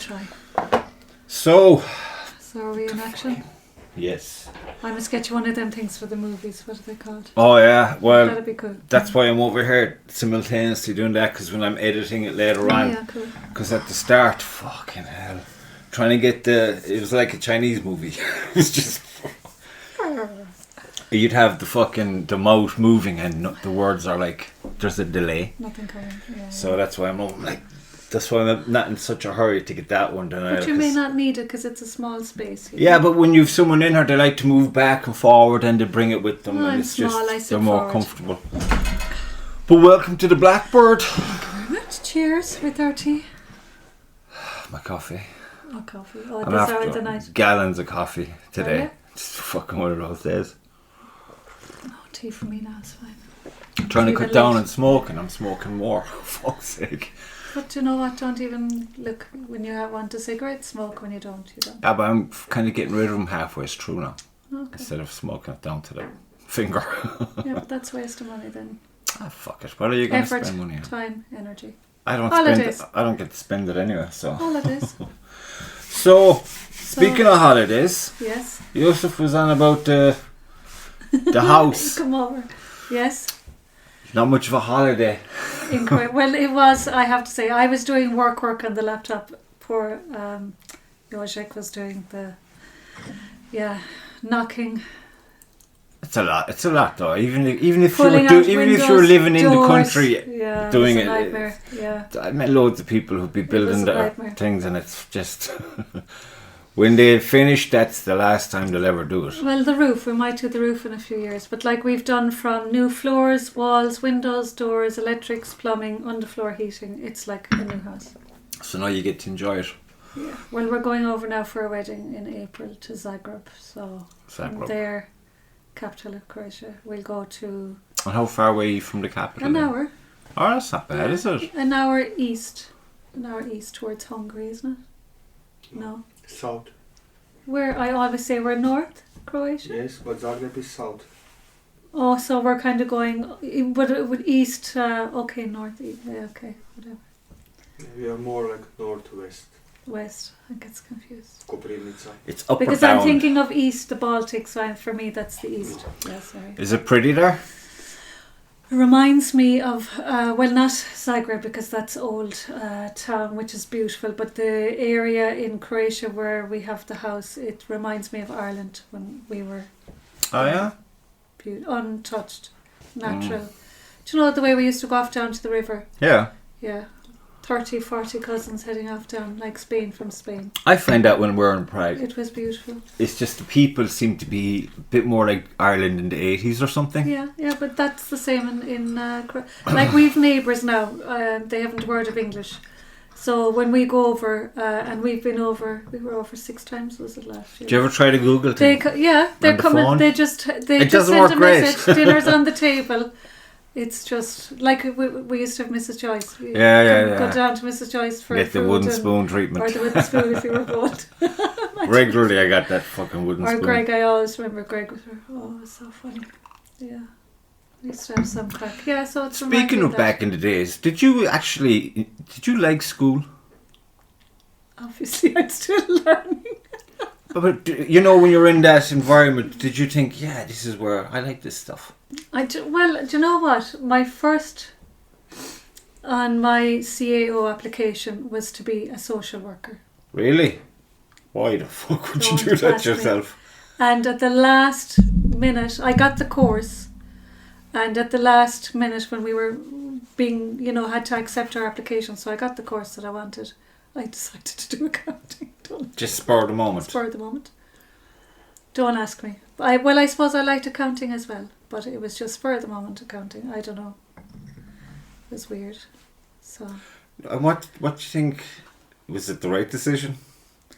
try. So are we in action? Yes. I must get you one of them things for the movies. What are they called? Oh yeah, well, that'd be good. That's why I'm over here simultaneously doing that, because when I'm editing it later on, yeah, cool. Because at the start, fucking hell, trying to get it was like a Chinese movie. It was just, you'd have the mouth moving and the words are like, there's a delay. Nothing coming. Yeah, so that's why I'm like, that's why I'm not in such a hurry to get that one done. But you may not need it because it's a small space. Yeah, but when you've someone in here, they like to move back and forward and they bring it with them, and it's small, just they're more forward. comfortable. But welcome to the Blackbird. Thank you very much. Cheers with our tea. My coffee. Oh, coffee. Oh, I'm this hour after of the night. gallons of coffee today. You? It's fucking one of those days. No, tea for me now is fine. I'm trying to cut down on smoking. I'm smoking more. For fuck's sake. But you know what? Don't even look when you want a cigarette. Smoke when you don't. Yeah, but I'm kind of getting rid of them halfway through now. Okay. Instead of smoking it down to the finger. Yeah, but that's waste of money then. Ah, fuck it. What are you going to spend money on? Time, energy. I don't get to spend it anyway. So. Holidays. So, speaking of holidays, yes. Yusuf was on about the house. Come over. Yes. Not much of a holiday. Well, it was, I have to say, I was doing work on the laptop. Poor Jozek was doing the, knocking. It's a lot though. Even if you were living in the country doing it. Nightmare. Yeah. I met loads of people who'd be building their things, and it's just when they finish, that's the last time they'll ever do it. Well, the roof, we might do the roof in a few years, but like we've done from new floors, walls, windows, doors, electrics, plumbing, underfloor heating. It's like a new house. So now you get to enjoy it. Yeah. Well, we're going over now for a wedding in April to Zagreb. So from there, capital of Croatia, we'll go to... And how far away are you from the capital? An hour. Oh, that's not bad, is it? An hour east towards Hungary, isn't it? No. South. Where I always say we're north Croatia. Yes, but Zagreb is south. Oh, so we're kind of going, but with east. Okay, north. Yeah, okay, whatever. We are more like northwest. West. I get confused. Koprivnica. It's up because or down. I'm thinking of east, the Baltic. So for me, that's the east. Yeah, sorry. Is it pretty there? It reminds me of, well, not Zagreb because that's old town, which is beautiful, but the area in Croatia where we have the house, it reminds me of Ireland when we were untouched, natural. Do you know the way we used to go off down to the river? Yeah. Yeah. 30, 40 cousins heading off down like Spain from Spain. I find that when we're in Prague. It was beautiful. It's just the people seem to be a bit more like Ireland in the 80s or something. Yeah, but that's the same in like we've neighbours now, they haven't a word of English. So when we go over, and we were over 6 times, was it last year? Do you ever try to Google things? They're coming, phone? they just send a message, dinner's on the table. It's just like we used to have Mrs. Joyce. Go down to Mrs. Joyce for get the wooden spoon treatment. Or the wooden spoon if you were bored. Regularly I got that fucking wooden spoon. Or Greg, I always remember Greg with her. Oh, it's so funny. Yeah. We used to have some crack. Yeah, so it's Speaking of back in the days, did you like school? Obviously I'm still learning. But you know, when you're in that environment, did you think, yeah, this is where I like this stuff? Well, do you know what? My first on my CAO application was to be a social worker. Really? Why the fuck would you do that yourself? And at the last minute, I got the course. And at the last minute, when we were being, had to accept our application, so I got the course that I wanted. I decided to do accounting. Just spur of the moment. Spur of the moment. Don't ask me. I suppose I liked accounting as well, but it was just spur of the moment accounting. I don't know. It was weird. So. And what do you think? Was it the right decision?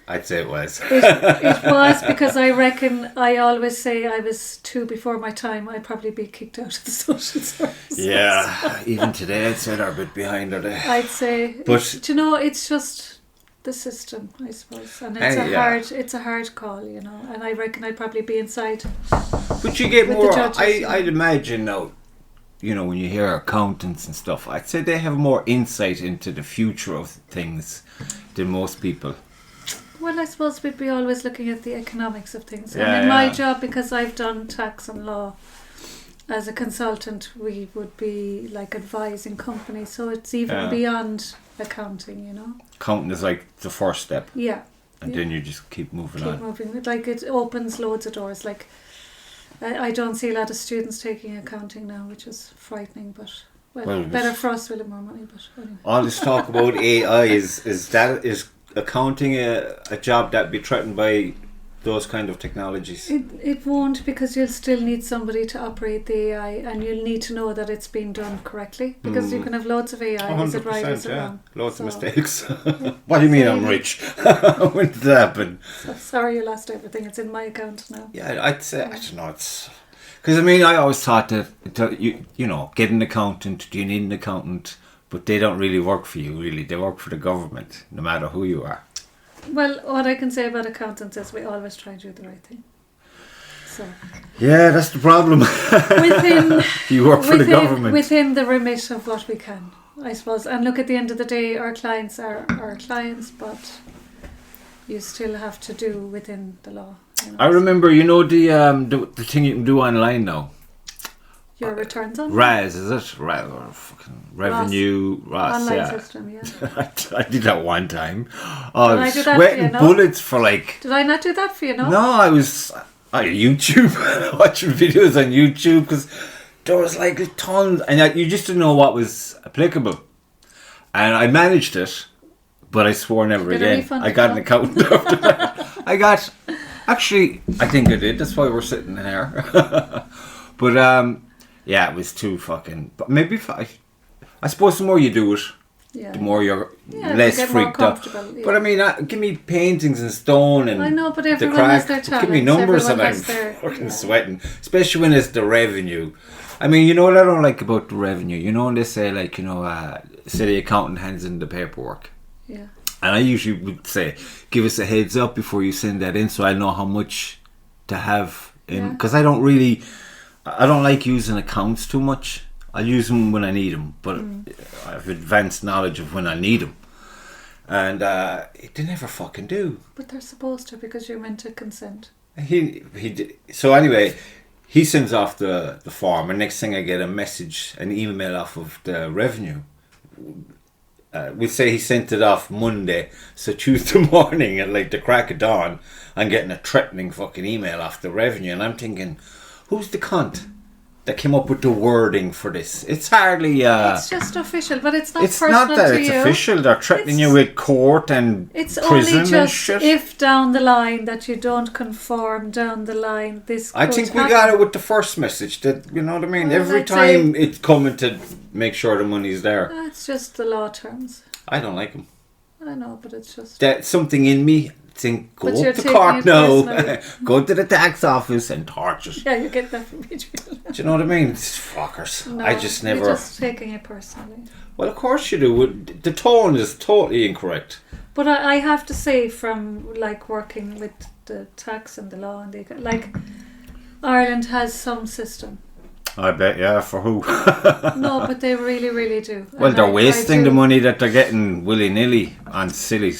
I'd say it was. It was, because I reckon I always say I was 2 before my time. I'd probably be kicked out of the social services. Yeah, even today I'd say they're a bit behind her there. I'd say, but it's just the system, I suppose, and it's a hard call, and I reckon I'd probably be inside. But you get more. I'd imagine now. you know, when you hear accountants and stuff, I'd say they have more insight into the future of things than most people. Well, I suppose we'd be always looking at the economics of things. Yeah, and in my yeah. job, because I've done tax and law, as a consultant, we would be like advising companies. So it's even beyond accounting, you know. Accounting is like the first step. Yeah. And then you just keep moving on. Like it opens loads of doors. Like I don't see a lot of students taking accounting now, which is frightening. But well better for us, we'll have more money. But anyway. All this talk about AI is accounting a job that be threatened by those kind of technologies? It won't, because you'll still need somebody to operate the AI, and you'll need to know that it's being done correctly, because you can have loads of AI. Is it right? Is it wrong? Loads of mistakes. What do you mean I'm rich? When did that happen? So sorry you lost everything. It's in my account now. Yeah, I'd say, I don't know, it's... Because I mean, I always thought that, you know, get an accountant, do you need an accountant? But they don't really work for you, really. They work for the government, no matter who you are. Well, what I can say about accountants is we always try to do the right thing. So yeah, that's the problem. You work for the government. Within the remit of what we can, I suppose. And look, at the end of the day, our clients are our clients, but you still have to do within the law. You know? I remember, you know, the thing you can do online now. Your returns on RAS, is it? RAS, or fucking revenue, RAS, online system, yeah. I did that one time. I was sweating bullets for like... Did I not do that for you, no? No, I was on YouTube, watching videos on YouTube, because there was like tons, and you just didn't know what was applicable. And I managed it, but I swore never again. I got an accountant after that. Actually, I think I did. That's why we're sitting here. But, yeah, it was too fucking... But maybe I suppose the more you do it, the more you're less freaked out. Yeah. But I mean, give me paintings in stone and I know, but everyone has their talents. Give me numbers and I'm fucking sweating. Especially when it's the revenue. I mean, you know what I don't like about the revenue? You know when they say, like, you know, say the accountant hands in the paperwork. Yeah. And I usually would say, give us a heads up before you send that in so I know how much to have in. Because I don't like using accounts too much. I'll use them when I need them, but I have advanced knowledge of when I need them. And they never fucking do. But they're supposed to, because you're meant to consent. He did. So anyway, he sends off the form, and next thing I get an email off of the revenue. We'd say he sent it off Monday, so Tuesday morning at like the crack of dawn, I'm getting a threatening fucking email off the revenue, and I'm thinking, who's the cunt that came up with the wording for this? It's hardly... it's just official, but it's not personal to you. It's not that it's official. They're threatening you with court and it's prison only just and shit. If down the line that you don't conform down the line, this I think we got it with the first message. That, you know what I mean? Well, every time it's coming to make sure the money's there. It's just the law terms. I don't like them. I know, but it's just... That's something in me... think, go up to court now, go to the tax office and torture it. Yeah, you get that from me. Do you know what I mean? It's fuckers. No, I just never... You're just taking it personally. Well, of course you do. The tone is totally incorrect. But I have to say, from like working with the tax and the law, and like Ireland has some system. I bet, yeah, for who? No, but they really, really do. Well, they're wasting the money that they're getting willy-nilly on silly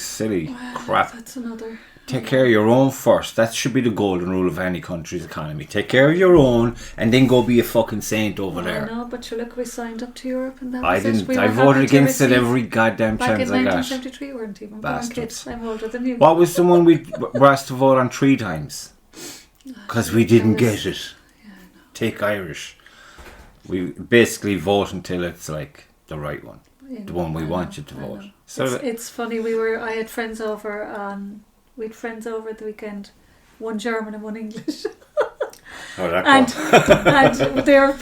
crap. That's another... Take care of your own first. That should be the golden rule of any country's economy. Take care of your own and then go be a fucking saint over there. I know, but look, we signed up to Europe and that I was didn't. We I voted against it every goddamn chance I got. Back in 1973 we weren't even born kids. I'm older than you. What was the one we were asked to vote on 3 times? Because we didn't get it. Yeah, I know. Take Irish. We basically vote until it's like the right one. The one we want you to vote. So it's funny, I had friends over we had friends over at the weekend, one German and one English. And they're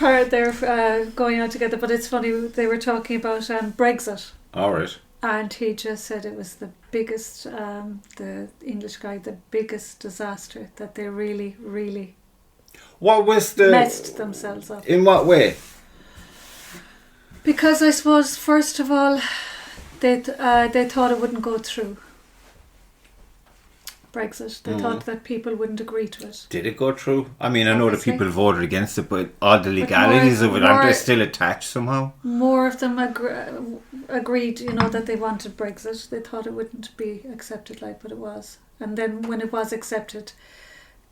going out together, but it's funny, they were talking about Brexit. Alright. And he just said it was the biggest, the English guy, the biggest disaster, that they really, really messed themselves up. In what way? Because I suppose, first of all, they thought it wouldn't go through. Brexit. They thought that people wouldn't agree to it. Did it go through? I mean, I know that Obviously. people voted against it, but all the legalities of it, aren't they still attached somehow? More of them agreed, that they wanted Brexit. They thought it wouldn't be accepted but it was. And then when it was accepted,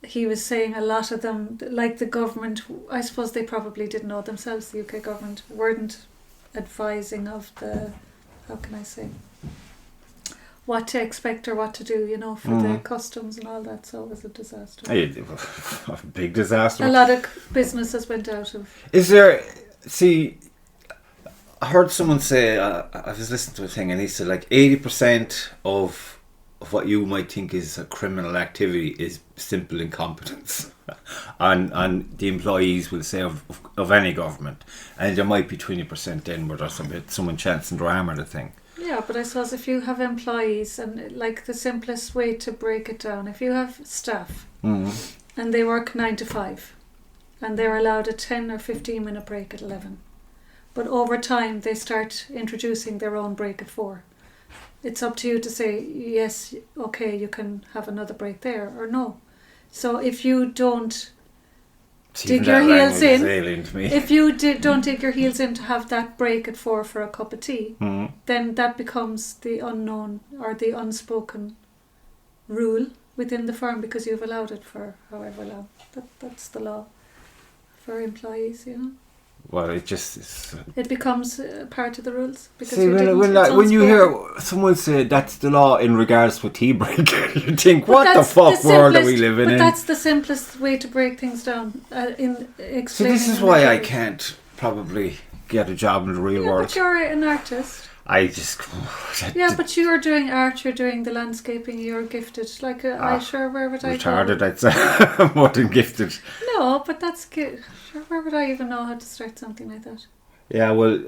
he was saying a lot of them, like the government, I suppose they probably didn't know themselves, the UK government, weren't advising of how can I say, what to expect or what to do, for the customs and all that. So it was a disaster. A big disaster. A lot of businesses went out of... Is there... See, I heard someone say, I was listening to a thing, and he said 80% of what you might think is a criminal activity is simple incompetence. and the employees will say of any government. And there might be 20% then where there's someone chancing their arm or the thing. Yeah, but I suppose if you have employees, and the simplest way to break it down, if you have staff and they work 9 to 5 and they're allowed a 10 or 15 minute break at 11, but over time they start introducing their own break at 4, it's up to you to say, yes, okay, you can have another break there, or no. So if you don't dig your heels in, if you don't dig your heels in to have that break at 4 for a cup of tea, then that becomes the unknown or the unspoken rule within the firm because you've allowed it for however long. That's the law for employees, Well, it just is... It becomes part of the rules. Because See, when you hear someone say that's the law in regards to a tea break, you think, what the fuck world are we living in? But that's the simplest way to break things down. In explaining. So this is why I can't probably get a job in the real world. But you're an artist. I just... but you're doing art, you're doing the landscaping, you're gifted. I sure, where would I retarded, I'd say. More than gifted. No, but that's good. Sure, where would I even know how to start something like that? Yeah, well,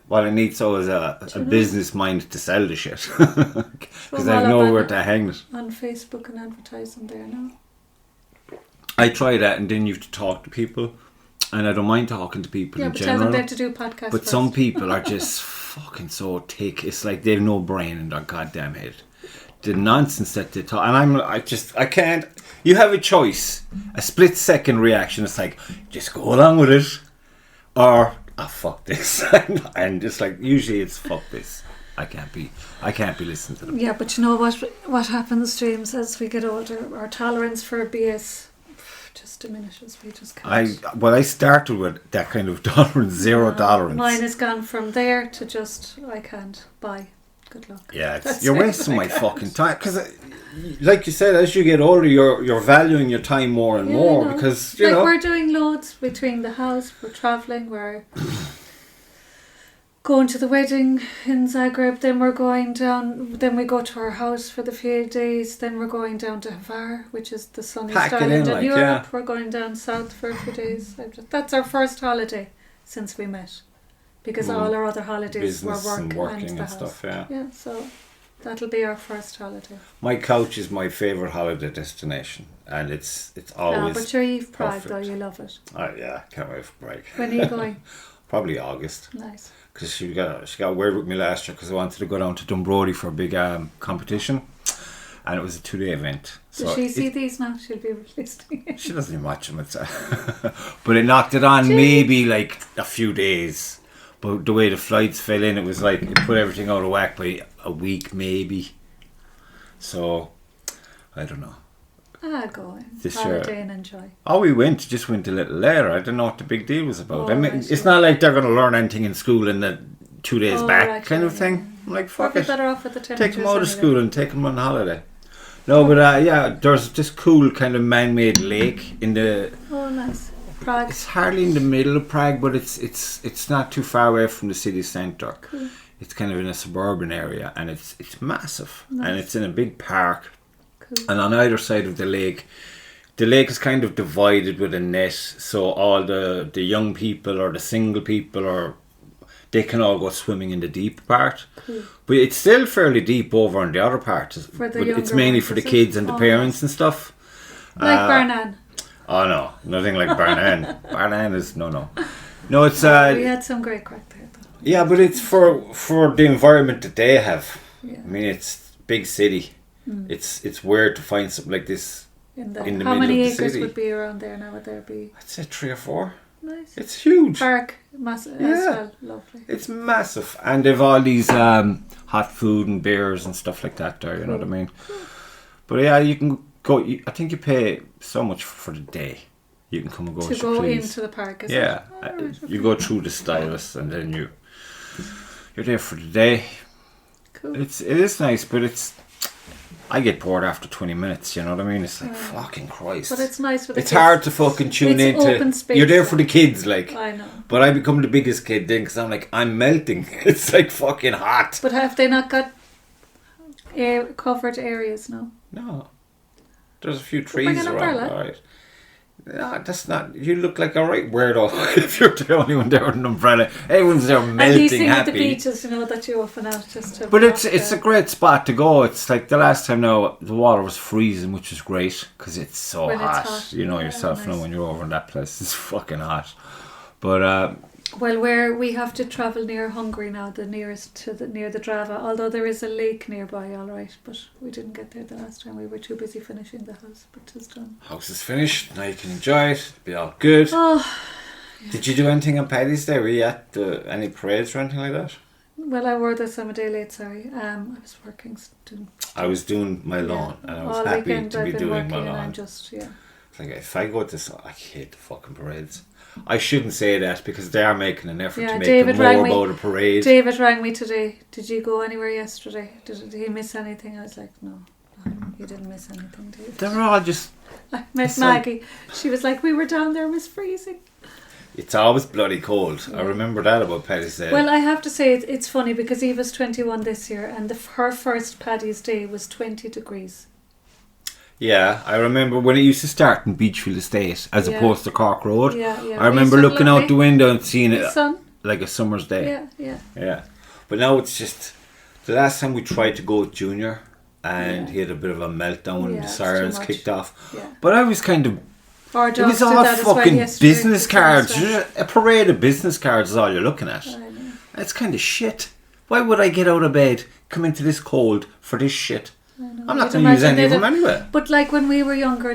what I need is a business mind to sell the shit. Because I have nowhere to hang it. On Facebook and advertising there now. I try that, and then you have to talk to people. And I don't mind talking to people in general. Yeah, but tell them to do podcasts But first. some people are just fucking so thick. It's like they've no brain in their goddamn head. The nonsense that they talk. And I can't. You have a choice. A split second reaction. It's like, just go along with it. Or, fuck this. And just usually it's fuck this. I can't be listening to them. Yeah, but you know what happens, James, as we get older? Our tolerance for BS just diminishes. We just can't. I started with that kind of tolerance, zero tolerance. Mine has gone from there to just, I can't. Bye. Good luck. Yeah, you're wasting my fucking time. Because, like you said, as you get older, you're valuing your time more and more. Because, we're doing loads between the house, we're travelling, we're going to the wedding in Zagreb, then we're going down, then we go to our house for the few days, then we're going down to Hvar, which is the sunniest island in Europe. We're going down south for a few days. That's our first holiday since we met, because all our other holidays were work and working and the house. Stuff. Yeah, so that'll be our first holiday. My couch is my favourite holiday destination, and it's always. But you're Eve Prague, perfect. though, you love it. Oh yeah, can't wait for break. When are you going? Probably August. Nice. Because she got weird with me last year because I wanted to go down to Dunbrody for a big competition, and it was a 2-day event. So does she see these now? She'll be listening. She doesn't even watch them, but it knocked it on maybe a few days. But the way the flights fell in, it was it put everything out of whack by a week maybe. So I don't know. Go in. Holiday and enjoy. Oh, we just went a little later. I don't know what the big deal was about. Oh, I mean, it's not like they're going to learn anything in school in the 2 days back kind of thing. I'm like, fuck it. Better off with the take them out of school and take them on holiday. No, but there's this cool kind of man-made lake in the... Oh, nice. Prague. It's hardly in the middle of Prague, but it's not too far away from the city centre. Cool. It's kind of in a suburban area, and it's massive. Nice. And it's in a big park. Cool. And on either side of the lake is kind of divided with a net, so all the young people or the single people they can all go swimming in the deep part. Cool. But it's still fairly deep over on the other part. But it's mainly for the kids and the parents and stuff. Like Barnan. Oh no, nothing like Barnan. Barnan is no. It's we had some great crack there though. Yeah, but it's for the environment that they have. Yeah. I mean, it's big city. It's weird to find something like this In the in the how middle many of the acres city. would be around there now? Would there be I'd say 3 or 4. nice It's huge. park? Massive as Yeah. well. Lovely. It's massive, and they've all these hot food and beers and stuff like that there. You know what I mean? But yeah, you can go. I think you pay so much for the day. You can come and go To as you go please. into the park, is Yeah, it? Oh, right, you okay. go through the stylus, and then you're there for the day. Cool. It is nice, but I get bored after 20 minutes. You know what I mean? It's like fucking Christ. But it's nice for the It's kids. hard to fucking tune It's into. open space, You're there for like. the kids, like. I know. But I become the biggest kid then because I'm like, I'm melting. It's like fucking hot. But have they not got covered areas now? No. There's a few bring trees an around, umbrella. alright. No, that's not. You look like a right weirdo if you're the only one there with an umbrella. Everyone's there And these melting things at the happy. beaches, you know, that you often out just to. But block it's the- a great spot to go. It's like the last time now the water was freezing, which is great because it's so When it's hot. hot. You know Yeah, yourself now nice. when you're over in that place. It's fucking hot. But Well, we have to travel near Hungary now, the nearest to near the Drava. Although there is a lake nearby, all right, but we didn't get there the last time. We were too busy finishing the house, but it's done. house is finished. Now you can enjoy it. Be all good. Oh, Did you do anything on Paddy's Day? Were you at any parades or anything like that? well, I wore this. I'm a day late. Sorry. I was working. I was doing my lawn and I was all happy weekend to I've be been doing working, my and I'm lawn. just Like if I go to, I hate the fucking parades. I shouldn't say that because they are making an effort Yeah, to make David it more rang me. about a parade. David rang me today. Did you go anywhere yesterday? Did he miss anything? I was like, no, you didn't miss anything, David. They're all just. I met It's like- Maggie. She was like, we were down there, it was freezing. It's always bloody cold. I Yeah. remember that about Paddy's Day. Well, I have to say it's funny because Eva's 21 this year, and her first Paddy's Day was 20 degrees. yeah, I remember when it used to start in Beachfield Estate as Yeah. opposed to Cork Road. Yeah, yeah. I remember It's looking lovely. out the window and seeing it Sun. like a summer's day. Yeah, yeah. Yeah. But now it's just the last time we tried to go with Junior and Yeah. he had a bit of a meltdown when Yeah, the it's sirens too much. kicked off. Yeah. But I was kind of Our it dogs was did all that as well fucking yesterday. business The cards. Christmas. A parade of business cards is all you're looking at. I know. That's kind of shit. Why would I get out of bed, come into this cold for this shit? I know. I'm not You'd going to use imagine any of they'd them anyway. But like when we were younger,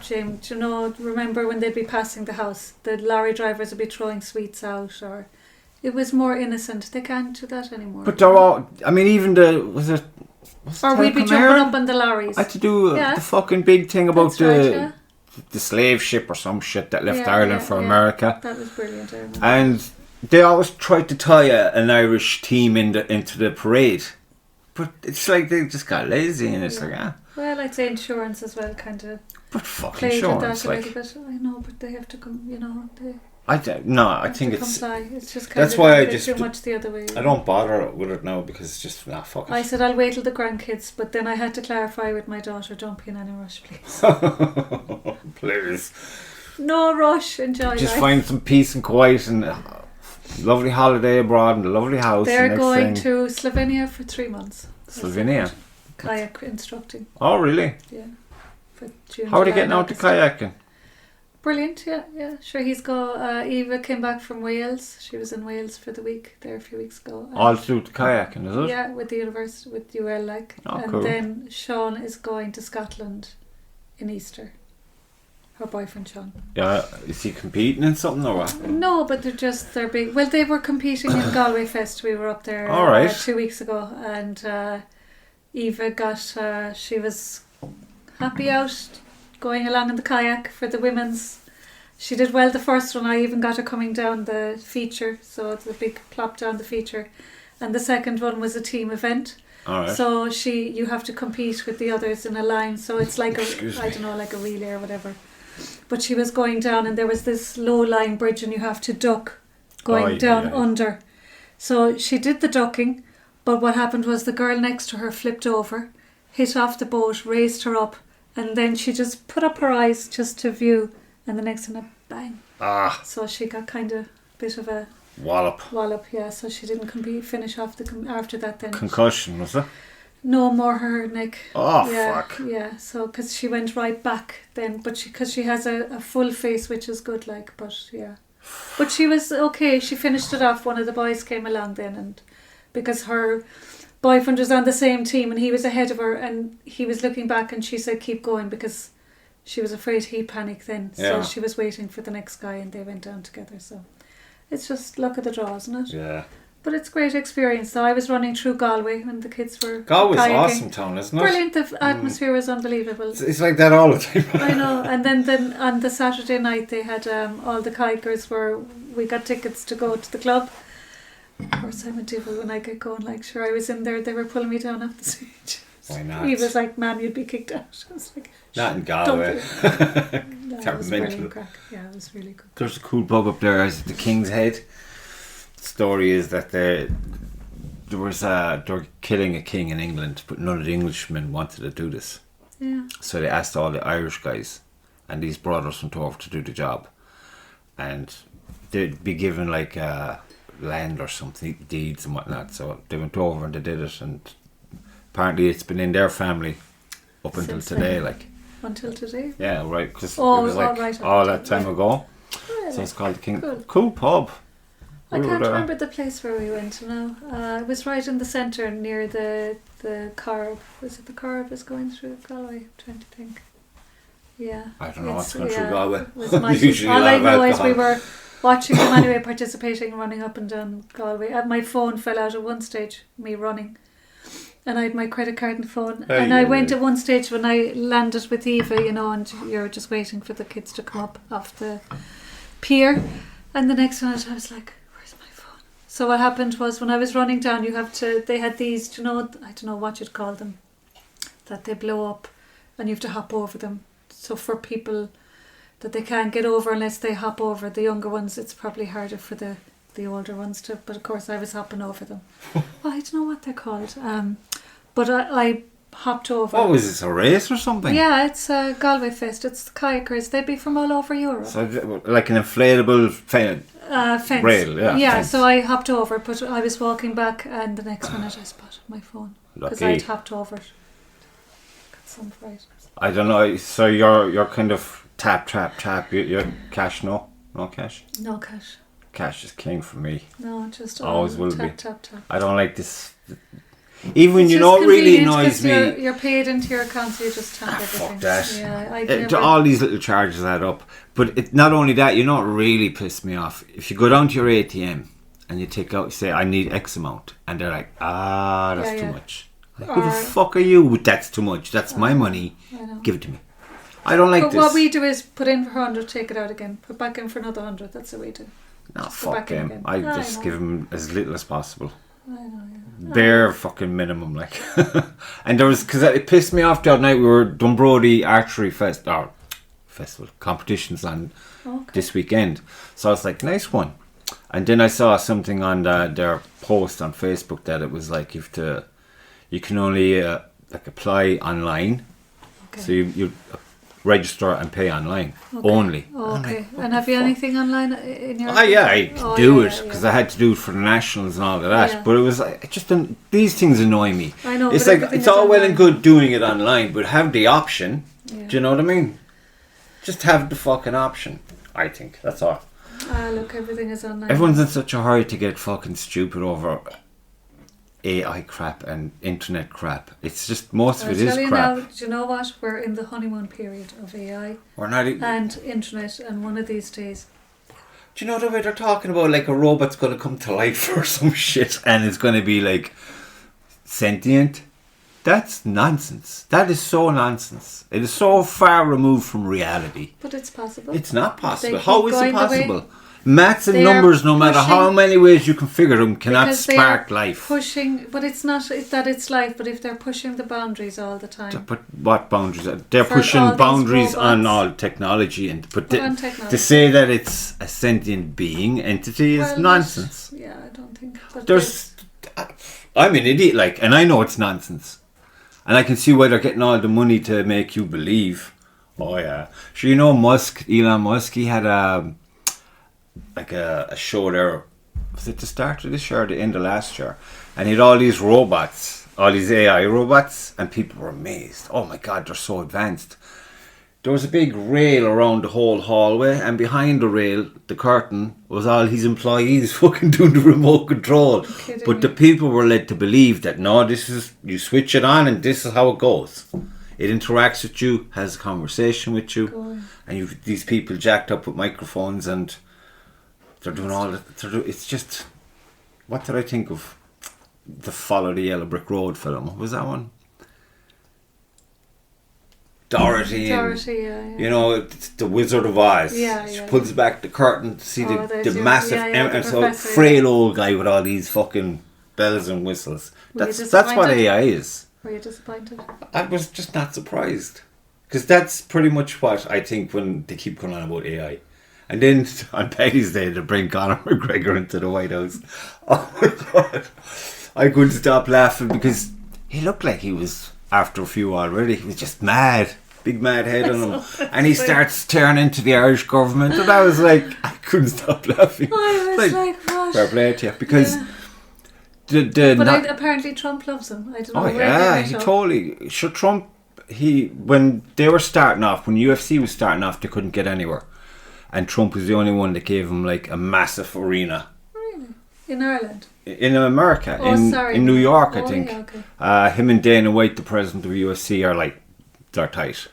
James, you know, remember when they'd be passing the house, the lorry drivers would be throwing sweets out, or it was more innocent. They can't do that anymore. But they're all, I mean, even what's or we'd be Telecom jumping Air? up on the lorries. I had to do Yeah. the fucking big thing about That's right, yeah. the slave ship or some shit that left Yeah, Ireland yeah, for yeah. America. That was brilliant. I remember. And they always tried to tie an Irish team into the parade. But it's like they just got lazy and it's Yeah. like, Well, I'd say insurance as well kind of but fucking played with insurance. that a little Like, bit. I know, but they have to come, you know, they I have think to it's. comply. It's just kind That's of why I a bit just too do- much the other way. I don't bother with it now because it's just, fuck it. I said I'll wait till the grandkids, but then I had to clarify with my daughter, don't be in any rush, please. Please. No rush, enjoy Just life. find some peace and quiet and a lovely holiday abroad and a lovely house. They're and next going thing, to Slovenia for 3 months. Slovenia. Kayak instructing, Oh, really? yeah. For June, How are they July, getting out to August. kayaking? Brilliant, yeah. Sure, he's got. Eva came back from Wales. She was in Wales for the week there a few weeks ago. All to do with kayaking, is it? Yeah, with the university, with UL, like. Oh, and cool. then Sean is going to Scotland in Easter. Her boyfriend Sean. Yeah, is he competing in something or what? No, but they're big. Well, they were competing in Galway Fest. We were up there All right. 2 weeks ago, and Eva got. She was happy out going along in the kayak for the women's. She did well the first one. I even got her coming down the feature, so it's a big plop down the feature, and the second one was a team event. All right. So you have to compete with the others in a line. So it's like Excuse me. I don't know, like a relay or whatever. But she was going down, and there was this low-lying bridge, and you have to duck going Aye, down aye. under. So she did the ducking, but what happened was the girl next to her flipped over, hit off the boat, raised her up, and then she just put up her eyes just to view, and the next thing, bang. Ah, So she got kind of a bit of a wallop. wallop, yeah. So she didn't finish off after that then. Concussion, was it? No more her neck. Oh, Yeah, fuck. yeah. So because she went right back then, but because she has a full face, which is good, like. But yeah, but she was okay. She finished it off. One of the boys came along then, and because her boyfriend was on the same team and he was ahead of her, and he was looking back and she said keep going because she was afraid he'd panic then. Yeah. So she was waiting for the next guy and they went down together. So it's just luck of the draw, isn't it? Yeah. But it's a great experience. So I was running through Galway when the kids were Galway's kayaking. awesome town, isn't it? Brilliant. The atmosphere was unbelievable. It's like that all the time. I know. And then on the Saturday night they had all the kayakers we got tickets to go to the club. Of course I'm a devil when I get going, like sure I was in there, they were pulling me down off the stage. Why not? He was like, "Ma'am, you'd be kicked out." I was like, Not in "Don't Galway. be." No, it was mental. brilliant crack. Yeah, it was really good. There's a cool pub up there, is it the King's Head? The story is that they were killing a king in England, but none of the Englishmen wanted to do this. Yeah. So they asked all the Irish guys, and these brothers went over to do the job, and they'd be given like land or something, deeds and whatnot. So they went over and they did it, and apparently it's been in their family up until Since today. then. Like, Until today. yeah, right, because Oh, it was like right, all okay, that time right. ago. Really? So it's called the King. Cool. Cool pub. I We were can't there. remember the place where we went now. It was right in the centre near the Corb. Was it the Corb is going through Galway? I'm trying to think. Yeah. I don't know what's It's- going through yeah, Galway. it was mighty. Usually All a lot I of know is alcohol. we were watching them anyway, participating and running up and down Galway. My phone fell out at one stage, me running. And I had my credit card and phone. Hey, and I yeah, went yeah. at one stage when I landed with Eva, and you're just waiting for the kids to come up off the pier. And the next minute I was like, where's my phone? So what happened was when I was running down, they had these, I don't know what you'd call them, that they blow up and you have to hop over them. So for people that they can't get over unless they hop over, the younger ones, it's probably harder for the older ones to, but of course I was hopping over them. Well, I don't know what they're called, but I hopped over. What was this, a race or something? Yeah, it's Galway Fest. It's the kayakers. They'd be from all over Europe. So like an inflatable fence. Rail, yeah, fence. so I hopped over, but I was walking back, and the next minute I spotted my phone because Lucky. I'd hopped over it. Got some fright. I don't know. So you're kind of tap. You're cash, no cash. No cash. Cash is king for me. No, just Always will tap, be. tap. I don't like this. Even when It's you just know it really convenient annoys 'cause me. You're paid into your account, so you just tap everything. Fuck that. Yeah, I never. All these little charges add up. But not only that, you know what really pissed me off? If you go down to your ATM and you take out, you say, I need X amount. And they're like, that's Yeah, too yeah. much. Like, who the Or- fuck are you? That's too much. That's my money. I know. Give it to me. I don't like But this. what we do is put in for 100, take it out again, put back in for another 100. That's what we do. No, Just go fuck back in them. again. I I just know. give them as little as possible. I know, yeah. Bare fucking minimum, like. And there was, because it pissed me off the other night, we were Dunbrody Archery Festival competitions on Okay. this weekend. So I was like, nice one. And then I saw something on their post on Facebook that it was like you can only like apply online. Okay. So you register and pay online Okay. only. Oh, I'm okay. like, what And the have you fuck? anything online in your? I Oh, do yeah, it because yeah. I had to do it for the nationals and all of that. Yeah. But it was like, it just these things annoy me. I know. It's but like everything it's is all well online. and good doing it online, but have the option. Yeah. Do you know what I mean? Just have the fucking option. I think that's all. Look, everything is online. Everyone's in such a hurry to get fucking stupid over AI crap and internet crap. It's just most of I'll it is tell you crap. now, do you know what? We're in the honeymoon period of AI We're not. and internet, and one of these days. Do you know the way they're talking about like a robot's going to come to life or some shit and it's going to be like sentient? That's nonsense. That is so nonsense. It is so far removed from reality. But it's possible. It's not possible. They How keep is it going the way- possible? Maths and They are numbers, no matter how pushing- many ways you configure them, cannot Because they spark are life. Pushing, but it's not that it's life. But if they're pushing the boundaries all the time, But what boundaries? They're For pushing all these boundaries on robots. all technology, and but on technology. to say that it's a sentient being entity is Well, nonsense. Yeah, I don't think. But I'm an idiot, like, and I know it's nonsense, and I can see why they're getting all the money to make you believe. Oh yeah, sure. You know Elon Musk, he had a show there. Was it the start of this year or the end of last year? And he had all these robots, all these AI robots, and people were amazed. Oh my God, they're so advanced. there was a big rail around the whole hallway, and behind the rail, the curtain, was all his employees fucking doing the remote control. But the people were led to believe that, no, this is, you switch it on and this is how it goes. It interacts with you, has a conversation with you, and you've these people jacked up with microphones, and they're doing all that. It's just, what did I think of? The Follow the Yellow Brick Road film. What was that one? Dorothy, yeah. You know, it's the Wizard of Oz. She pulls back the curtain to see the massive, the frail old guy with all these fucking bells and whistles. That's what AI is. Were you disappointed? I was just not surprised, because that's pretty much what I think when they keep going on about AI. And then on Paddy's Day they bring Conor McGregor into the White House. Oh my God, I couldn't stop laughing because he looked like he was, after a few already, he was just mad. Big mad head on him. And he starts tearing into the Irish government. And I was like, I couldn't stop laughing. I was like what? Fair play to you. Because apparently Trump loves him. I don't know. Oh yeah, he totally. Sure, Trump, when they were starting off, when UFC was starting off, they couldn't get anywhere. And Trump was the only one that gave him like a massive arena. Really? In Ireland? In America, in New York, I think. Yeah, okay. Him and Dana White, the president of UFC, are like, they're tight,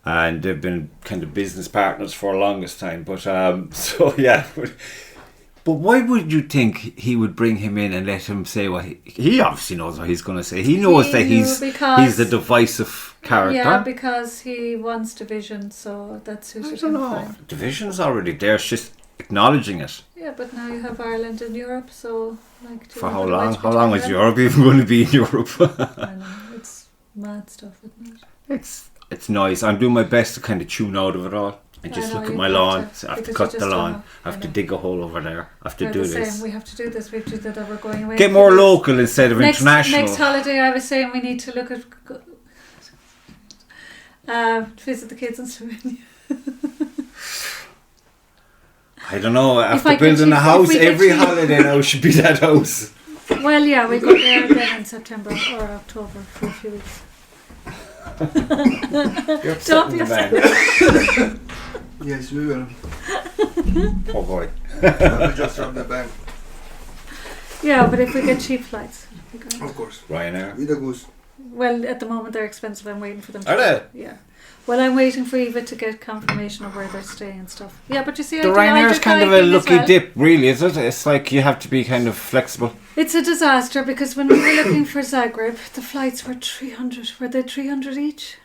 and they've been kind of business partners for the longest time. But so yeah, but why would you think he would bring him in and let him say what he obviously knows what he's going to say. He knows that he's a divisive character. Yeah, because he wants division, so that suited him fine. Division's already there. It's just acknowledging it. Yeah, but now you have Ireland and Europe, so like. For how long? How long is Europe even going to be in Europe? I know, it's mad stuff, isn't it? It's nice. I'm doing my best to kind of tune out of it all. I just look at my lawn. I have to cut the lawn. I have to dig a hole over there. I have to do this. We have to do this. We have to do that. We're going away. Get more local instead of international. Next holiday, I was saying we need to look at visit the kids in Slovenia. I don't know. After building a house, every holiday now should be that house. Well, yeah, we go there again in September or October for a few weeks. Don't be upset. Yes, we will. Oh boy. I will just rob the bank. Yeah, but if we get cheap flights. Of course. Ryanair. With a goose. Well, at the moment they're expensive. I'm waiting for them. Are they? Yeah. Well, I'm waiting for Eva to get confirmation of where they're staying and stuff. Yeah, but you see, the Ryanair is kind of a lucky dip, really, is it? It's like you have to be kind of flexible. It's a disaster because when we were looking for Zagreb, the flights were 300. Were they 300 each?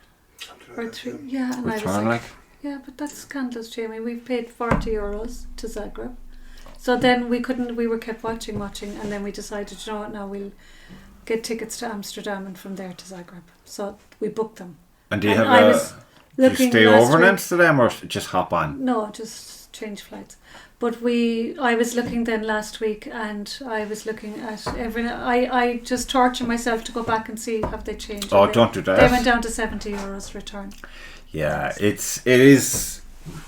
Or three? Yeah, and I was like, yeah, but that's scandalous, Jamie. We've paid €40 to Zagreb. So then we were kept watching, and then we decided, you know what, now we'll get tickets to Amsterdam and from there to Zagreb. So we booked them. And do you do you stay over in Amsterdam or just hop on? No, just change flights. But I was looking then last week, and I was looking at I just torture myself to go back and see have they changed. Oh, don't do that. They went down to €70 return. Yeah, it is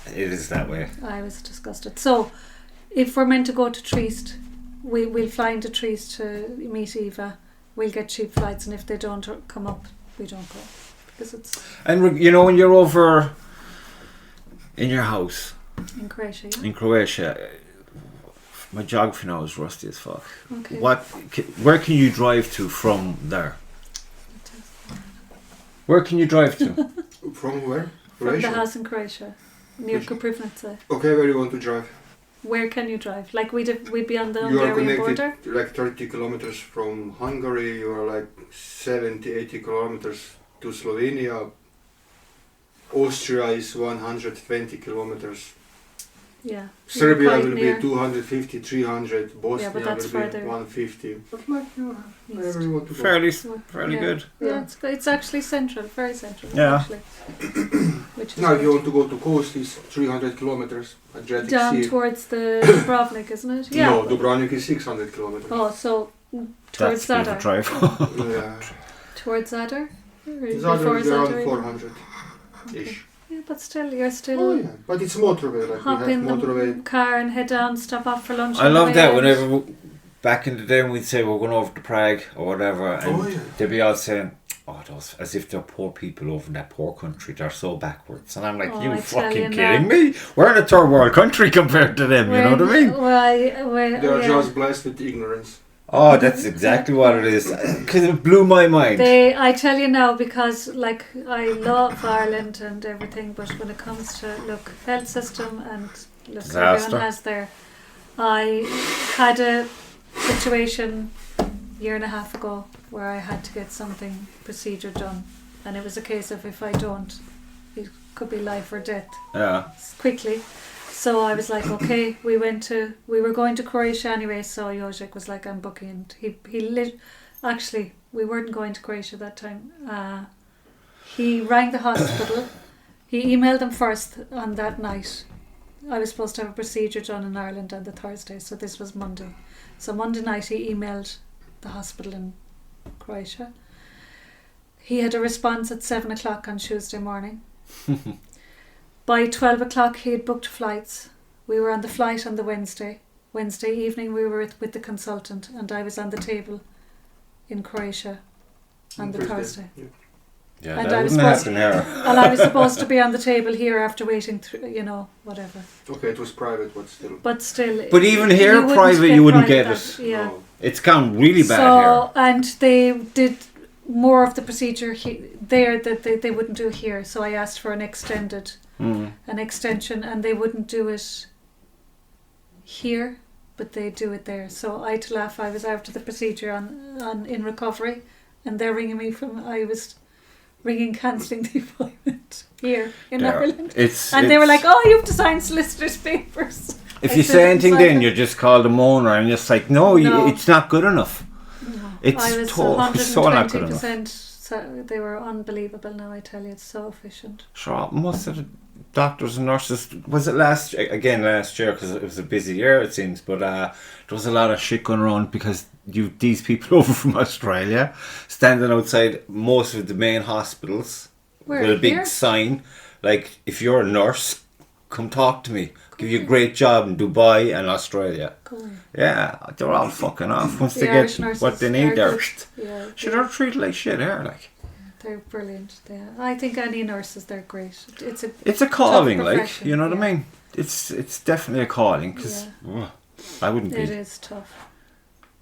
that way. I was disgusted. So, if we're meant to go to Trieste, we'll fly into Trieste to meet Eva. We'll get cheap flights, and if they don't come up, we don't go. And you know, when you're over in your house in Croatia, my geography now is rusty as fuck. Okay. Where can you drive to from there? Where can you drive to? From where? Croatia? From the house in Croatia, near Koprivnica. Okay, where do you want to drive? Where can you drive? Like we'd be on the Hungarian border? You are connected like 30 kilometers from Hungary. You are like 70, 80 kilometers to Slovenia. Austria is 120 kilometers. Yeah. Serbia will be 250, 300. Bosnia will be further. 150. But like wherever you want to go. Fairly good. Yeah, it's actually central, very central. Yeah. Actually. Now if you want to go to coast, it's 300 kilometers. Adriatic down Sea. Towards the Dubrovnik, isn't it? Yeah. No, Dubrovnik is 600 kilometers. Oh, so towards Zadar. That's a drive. Yeah. Towards Zadar? Zadar is around 400-ish. Yeah, but still, you're still... Oh yeah, but it's motorway, like hop we have in motorway. the car and head down, stop off for lunch. I love that whenever, back in the day when we'd say we're going over to Prague or whatever, and they'd be all saying, oh, those, as if they're poor people over in that poor country. They're so backwards. And I'm like, Oh, you I tell fucking you kidding now. me? We're in a third world country compared to them, you know what I mean? They are yeah. just blessed with ignorance. Oh, that's exactly what it is. Because it blew my mind. I tell you now, because like I love Ireland and everything, but when it comes to health system and Disaster. everyone has their. I had a situation a year and a half ago where I had to get something procedure done, and it was a case of if I don't, it could be life or death Yeah. quickly. So I was like, okay, we were going to Croatia anyway, so Jozek was like, I'm booking. Actually, we weren't going to Croatia that time. He rang the hospital. He emailed them first on that night. I was supposed to have a procedure done in Ireland on the Thursday, so this was Monday. So Monday night he emailed the hospital in Croatia. He had a response at 7 o'clock on Tuesday morning. By 12 o'clock he had booked flights. We were on the flight on the Wednesday. Wednesday evening we were with the consultant, and I was on the table in Croatia on the Thursday. Yeah. Yeah, And that I was wouldn't supposed- happen here. And I was supposed to be on the table here after waiting, whatever. Okay, it was private, but still. But still... But even here, you wouldn't private, get you wouldn't private get that, it. Yeah. No. It's gone really bad So, and they did more of the procedure there that they wouldn't do here. So I asked for an extension, and they wouldn't do it here, but they do it there. So I had to laugh. I was after the procedure in recovery, and they're ringing me I was ringing cancelling the appointment here in There. Ireland. And They were like, oh, you have to sign solicitor's papers. if I you said, say anything "Sign then, them." you just call the owner and it's like, no, No. it's not good enough. No. It's I was so not good enough. 120%. So they were unbelievable now, I tell you. It's so efficient. Sure, most of the doctors and nurses, was it last year, because it was a busy year it seems, but there was a lot of shit going around because these people over from Australia standing outside most of the main hospitals Where, with a big here? sign like, if you're a nurse, come talk to me, give you a great job in Dubai and Australia. Cool. Yeah, they're all fucking off once The they Irish get nurses what they are need there. good. Yeah, Sure, they're treated like shit here, like. they're brilliant. I think any nurses, they're great. It's a calling, like, profession, you know what I yeah. mean? It's definitely a calling, because I wouldn't be. It is tough.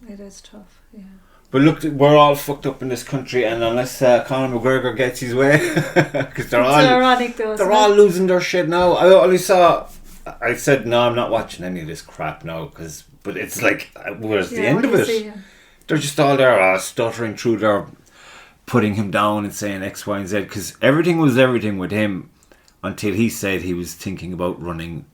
It is tough, yeah. But look, we're all fucked up in this country, and unless Conor McGregor gets his way, because they're It's all ironic though, they're isn't all it? losing their shit now. I only saw. I said no, I'm not watching any of this crap now, but it's like, where's the Yeah, end when of you it? see him. They're just all there stuttering through their, putting him down and saying X, Y, and Z, because everything was everything with him until he said he was thinking about running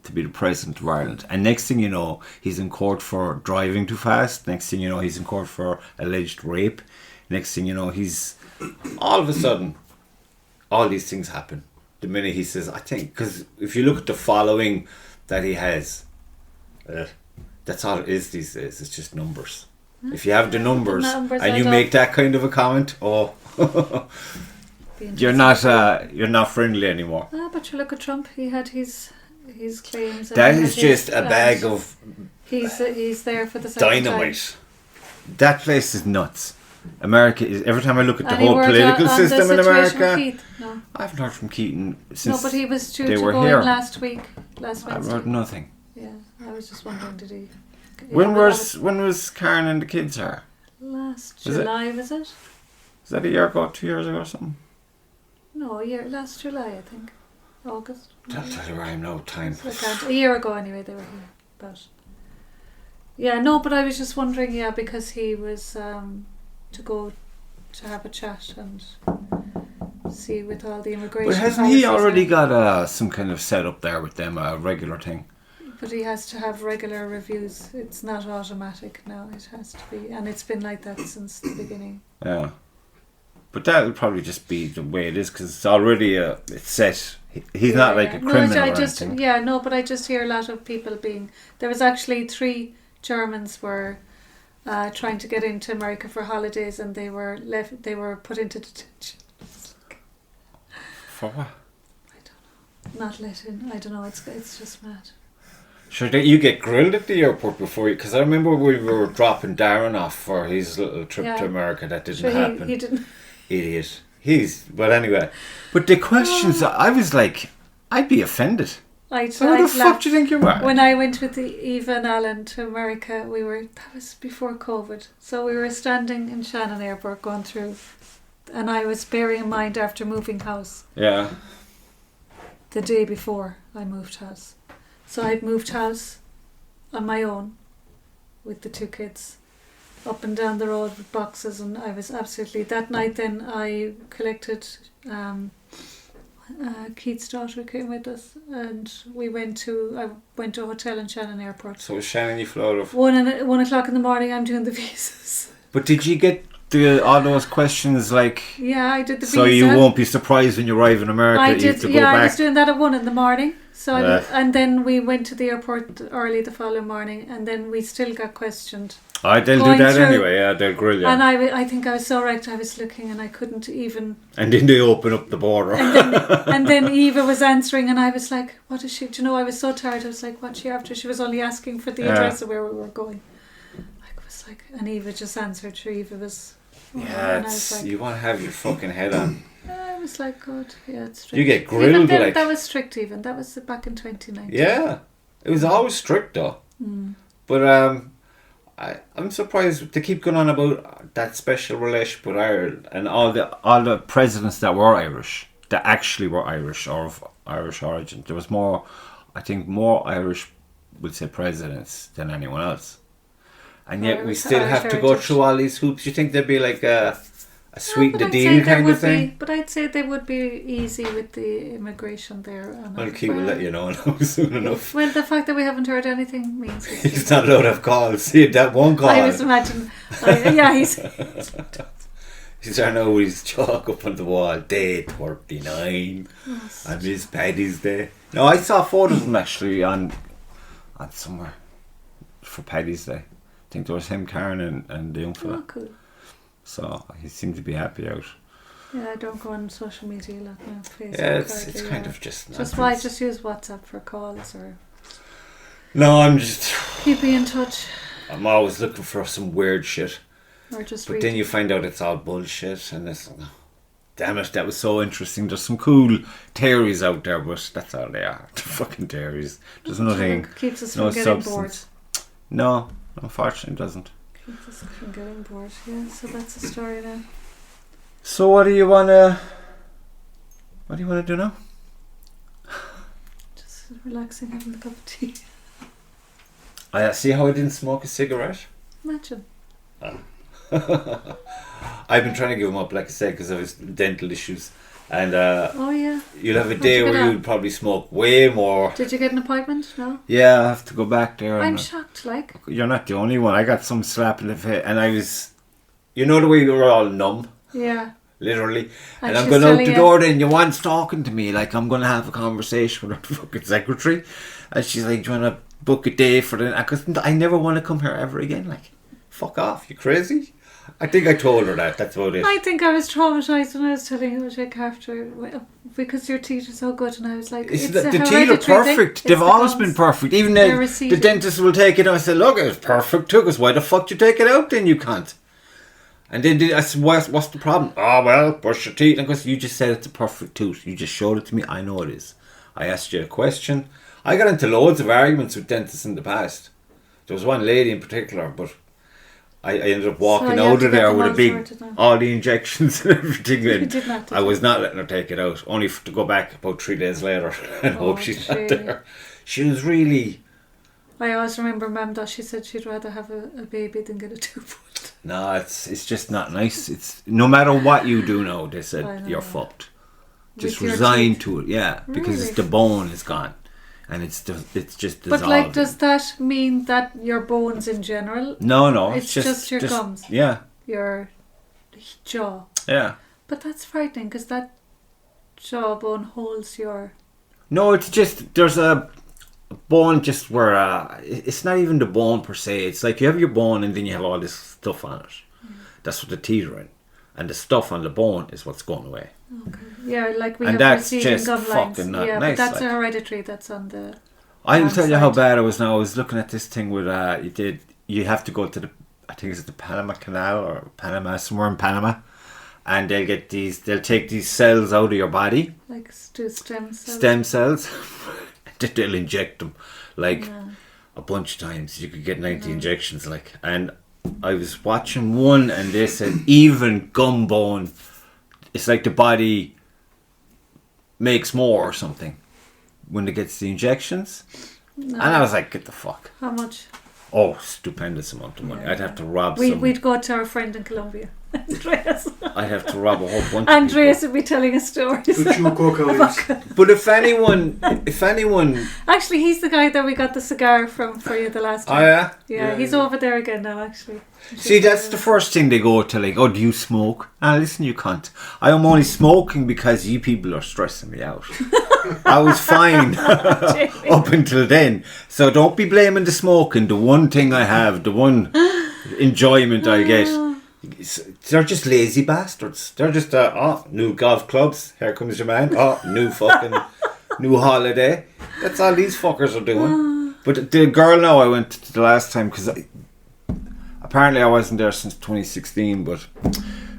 to be the president of Ireland. And next thing you know, he's in court for driving too fast. Next thing you know, he's in court for alleged rape. Next thing you know, he's, all of a sudden, all these things happen. The minute he says, I think, because if you look at the following that he has, that's all it is these days. It's just numbers. If you have the numbers numbers and you add make up. that kind of a comment, Be you're not friendly anymore. but you look at Trump. He had his claims. and That he is had just his a bag plans. of He's there for the second dynamite. That place is nuts. America is. Every time I look at the Any whole word political on the system in situation with America, Keith? No. I haven't heard from Keaton since. No, but he was due they to were go here. in last I've Wednesday. heard nothing. Yeah, I was just wondering, did he? When was Karen and the kids here? Last Was it? July, was it? Is that a year ago, 2 years ago or something? No, last July, I think. August. I'll tell you where I am now. Time. I can't. A year ago, anyway, they were here. But yeah, no, but I was just wondering, because he was to go to have a chat and see with all the immigration. But hasn't he policies already now. got some kind of setup there with them, a regular thing? But he has to have regular reviews. It's not automatic now. It has to be, and it's been like that since the beginning. Yeah. But that'll probably just be the way it is, because it's already it's set. He's not like a criminal or anything. But I just hear a lot of people being. There was actually 3 Germans were trying to get into America for holidays, and they were left. They were put into detention. For what? Not let in. I don't know. It's just mad. Sure, you get grilled at the airport before you, because I remember we were dropping Darren off for his little trip Yeah. to America. That didn't Sure, happen. he didn't. Idiot. But anyway. But the questions, I was like, I'd be offended. I'd How the fuck do you think you were? When I went with Eva and Alan to America, that was before COVID. So we were standing in Shannon Airport going through, and I was bearing in mind after moving house. Yeah. The day before I moved house. So I'd moved house on my own with the 2 kids up and down the road with boxes, and I was absolutely... That night then I collected... Keith's daughter came with us, and I went to a hotel in Shannon Airport. So Shannon, you flew out of 1 o'clock in the morning. I'm doing the visas. But did you get all those questions like? Yeah, I did the visa. So you won't be surprised when you arrive in America. I You did. have to go Yeah, back. I was doing that at 1 in the morning. So Yeah. and then we went to the airport early the following morning, and then we still got questioned. They'll do going that through- anyway. Yeah, they'll grill you. And I think I was so wrecked. I was looking and I couldn't even. And then they open up the border. And then Eva was answering, and I was like, "What is she?" Do you know? I was so tired. I was like, "What's she after?" She was only asking for the address of where we were going. I was like, and Eva just answered. Sure, Eva was. Yeah, and I was like, you want to have your fucking head on. I was like, God, yeah, it's strict. You get grilled Even then, like. that was strict. Even that was back in 2019. Yeah, it was always strict though. But I'm surprised they keep going on about that special relationship with Ireland and all the presidents that were Irish, that actually were Irish or of Irish origin. There was more Irish, would say, presidents than anyone else, and yet we still Irish have to go heritage. through all these hoops. You think there'd be like a sweeten the But I'd say deal there kind of would thing? be- but I'd say they would be easy with the immigration there. And Well, Keith will let you know now soon enough. Well, the fact that we haven't heard anything means He's not allowed to have calls. See, that one call. I was imagining. He's. He's there now with his chalk up on the wall. Day 39. And Miss Paddy's Day. No, I saw photos of him actually on somewhere for Paddy's Day. I think there was him, Karen, and the young fella. Oh, cool. So he seemed to be happy out. Yeah, I don't go on social media a lot now. Facebook, Yeah, it's hardly, kind of just Just use WhatsApp for calls or No, I'm just. keep me in touch I'm always looking for some weird shit. or just But read. then you find out it's all bullshit and this. Damn it, that was so interesting. There's some cool theories out there, but that's all they are. Fucking theories. There's nothing. Keeps us No from getting bored. substance. No, unfortunately it doesn't. Keeps us from getting bored. Yeah, so that's the story now. So what do you wanna do now? Just relaxing, having a cup of tea. I see how I didn't smoke a cigarette. Imagine. I've been trying to give them up, like I said, because of his dental issues. And Oh yeah. you'll have a How'd day you get where on? you'll probably smoke way more. Did you get an appointment? No. Yeah, I have to go back there. I'm and, shocked. Like. You're not the only one. I got some slap in the face, and I was, you know, the way we were all numb, Yeah. literally. And And I'm she's going out telling the you- door. Then your one's talking to me like I'm going to have a conversation with her fucking secretary, and she's like, "Do you want to book a day for the?" Because I never want to come here ever again. Like, fuck off. You crazy? I think I told her that. That's about it. I think I was traumatised when I was telling you to look after because your teeth are so good, and I was like, It's it's the a teeth are hereditary thing. perfect. It's They've the always bones. been perfect. Even They're the receding. dentist will take it out. I said, look, it was perfect too. Because why the fuck you take it out then? You can't. And then I said, what's the problem? Oh, well, brush your teeth. And because you just said it's a perfect tooth. You just showed it to me. I know it is. I asked you a question. I got into loads of arguments with dentists in the past. There was one lady in particular, but I ended up walking you out had to of get there them with a all big, sorted out. all the injections and everything. You And did not, did I you? was not letting her take it out, only to go back about 3 days later and Oh, hope she's not gee. there. She was really... I always remember Mum that she said she'd rather have a baby than get a tooth. No, it's just not nice. It's no matter what you do now, they I said know. you're fucked. Just With your resign teeth? to it, yeah, because Really? the bone is gone, and it's just dissolved. But like, does that mean that your bones in general, No, It's just your gums? Yeah, your jaw? yeah. But that's frightening because that jawbone holds your. No, it's just there's a bone just where it's not even the bone per se. It's like you have your bone and then you have all this stuff on it. That's what the teeth are in, and the stuff on the bone is what's going away. Okay. Yeah, like we And have that's receding just gum lines. fucking not Yeah, nice, but that's like. a hereditary. That's on the. I'll tell you how side. bad I was now. I was looking at this thing with you have to go to the, I think it's the Panama Canal or Panama, somewhere in Panama, and they'll take these cells out of your body, Like do stem cells. stem cells, and they'll inject them like a bunch of times. You could get 90 injections, like. And I was watching one, and they said even gum bone, it's like the body makes more or something when it gets the injections. No. And I was like, get the fuck. How much? Oh, stupendous amount of money. Yeah. I'd have to rob some. We'd go to our friend in Colombia, Andreas. I'd have to rob a whole bunch Andreas of would be telling us stories. To chew coca leaves. people. But if anyone... Actually, he's the guy that we got the cigar from for you the last Oh, time. yeah? Yeah, he's over there again now, actually. See, that's the first thing they go to, like, oh, do you smoke? Ah, listen, you cunt. I am only smoking because you people are stressing me out. I was fine up until then. So don't be blaming the smoking. The one thing I have, the one enjoyment I get. They're just lazy bastards. They're just, new golf clubs. Here comes your man. Oh, new holiday. That's all these fuckers are doing. But the girl now I went to the last time, because apparently I wasn't there since 2016, but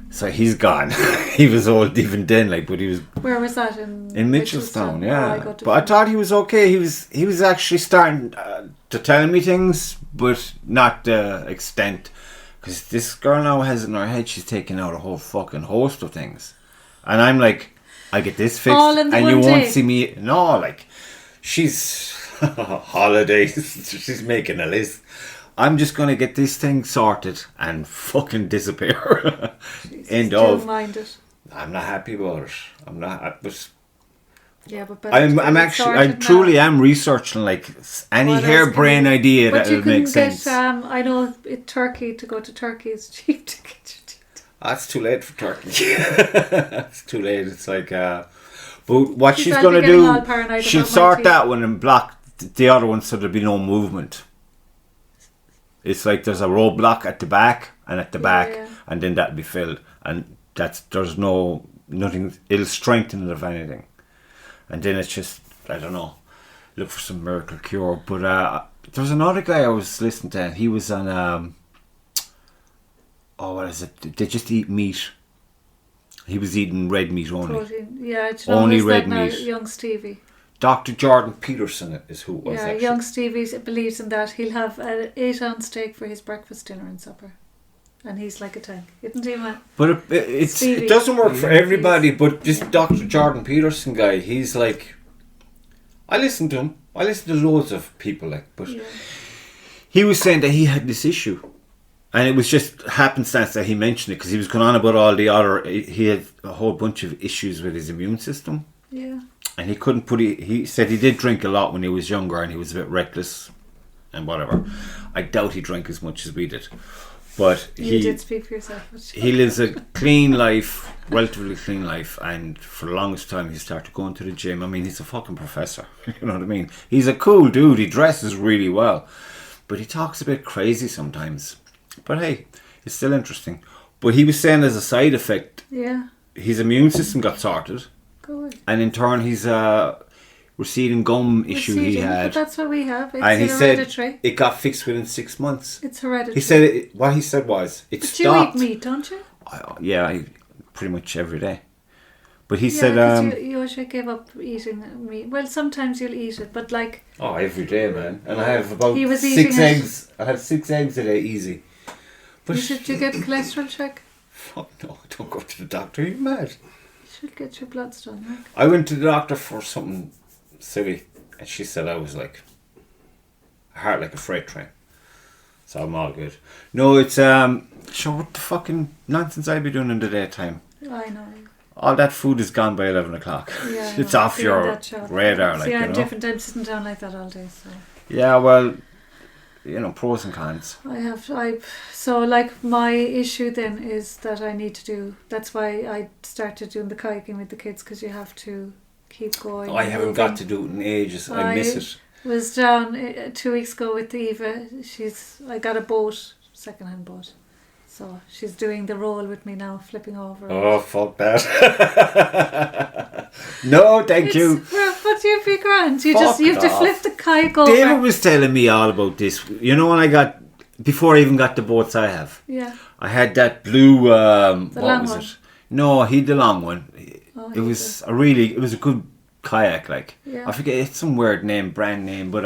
so he's gone. He was old even then, like, but he was... Where was that? In Mitchelstown, Oh, yeah. But I thought he was okay. He was actually starting to tell me things, but not the extent. Because this girl now has it in her head, she's taking out a whole fucking host of things. And I'm like, I get this fixed, all in the and one you won't day. see me... No, like, she's... holidays. She's making a list. I'm just going to get this thing sorted and fucking disappear. End of. Mind it. I'm not happy about it. I'm not... But Yeah, but I truly am researching, like, any What else harebrain can you- idea But that you will can make get, sense. I know Turkey, to go to Turkey is cheap to get your teeth. That's too late for Turkey. It's too late. It's like, but what she's I'll going to be getting all paranoid do, about she'll my sort teeth. that one and block the other one so there'll be no movement. It's like there's a roadblock at the back and at the back, Yeah. and then that'll be filled. And there's nothing, it'll strengthen it if anything. And then it's just, I don't know, look for some miracle cure. But there was another guy I was listening to, and he was on, what is it? They just eat meat. He was eating red meat only. Protein. Yeah, do you know Only who's red that now? meat. Young Stevie. Dr. Jordan Peterson is who it was, Yeah, actually. young Stevie believes in that. He'll have an 8-ounce steak for his breakfast, dinner and supper. And he's like a tank. Isn't he, man? But it Stevie. doesn't work for everybody, but this Dr. Jordan Peterson guy, he's like... I listen to him. I listen to loads of people, like, but... Yeah. He was saying that he had this issue. And it was just happenstance that he mentioned it, because he was going on about all the other... He had a whole bunch of issues with his immune system. Yeah. And he couldn't put it... He said he did drink a lot when he was younger, and he was a bit reckless and whatever. I doubt he drank as much as we did. But You did speak for yourself. But he lives a clean life, relatively clean life, and for the longest time he started going to the gym. I mean, he's a fucking professor. You know what I mean? He's a cool dude. He dresses really well. But he talks a bit crazy sometimes. But hey, it's still interesting. But he was saying as a side effect, yeah. his immune system got sorted. Good. And in turn, his receding gum issue he Receding, had. But that's what we have. It's And he hereditary. said it got fixed within 6 months. It's hereditary. He said what he said was it But stopped. you eat meat, don't you? I pretty much every day. But he Yeah, said 'cause you actually gave up eating meat. Well, sometimes you'll eat it, but like... oh, every day, man. And I have about He was 6 eating it. eggs. I have 6 eggs a day, easy. But Did you get a cholesterol check? fuck no, don't go to the doctor. You're mad. You should get your bloods done, like. I went to the doctor for something silly, and she said I was like a heart like a freight train. So I'm all good. No, it's sure what the fucking nonsense I be doing in the daytime. I know. All that food is gone by 11 o'clock. Yeah, I It's know. off See, your I'm that sharp. radar, like, See, you I'm know. different. I'm sitting down like that all day, so... Yeah, well, you know, pros and cons. So like my issue then is that I need to do, that's why I started doing the kayaking with the kids, because you have to keep going. I haven't got to do it in ages. I miss it. Was down 2 weeks ago with Eva. I got a boat, second-hand boat. So she's doing the roll with me now, flipping over. Oh, fuck that. No, thank you. But you'd be grand. You Fuck have to off. flip the kayak over. David was telling me all about this. You know when before I even got the boats I have, Yeah. I had that blue, what long was one. it? No, he had the long one. Oh, It was a good kayak. Like Yeah. I forget, it's some weird brand name, but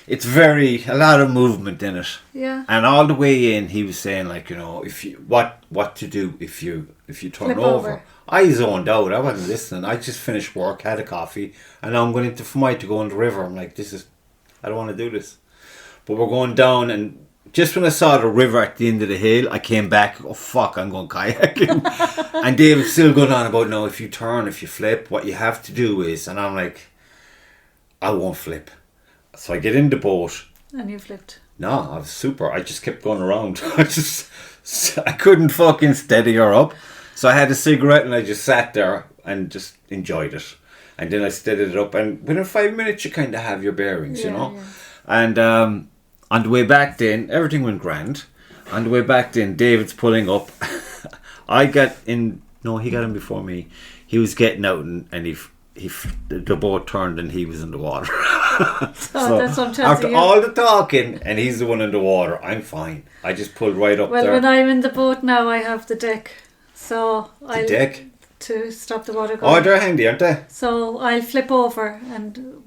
it's a lot of movement in it. Yeah. And all the way in, he was saying like, if you what to do if you turn Flip over. over. I zoned out. I wasn't listening. I just finished work, had a coffee, and now I'm going into Fermoy to go in the river. I'm like, I don't want to do this. But we're going down, and just when I saw the river at the end of the hill, I came back. Oh fuck! I'm going kayaking, and David's still going on about no. If you flip, what you have to do is, and I'm like, I won't flip. So I get in the boat. And you flipped. No, I was super. I just kept going around. I couldn't fucking steady her up. So I had a cigarette and I just sat there and just enjoyed it. And then I steadied it up, and within 5 minutes you kind of have your bearings, you know. Yeah. And on the way back then, everything went grand. On the way back then, David's pulling up. I got in. No, he got in before me. He was getting out, and the boat turned and he was in the water. So that's what I'm telling after you. all the talking, and he's the one in the water, I'm fine. I just pulled right up Well, there. when I'm in the boat now, I have the deck. So The deck? to stop the water going. Oh, they're handy, aren't they? So I'll flip over and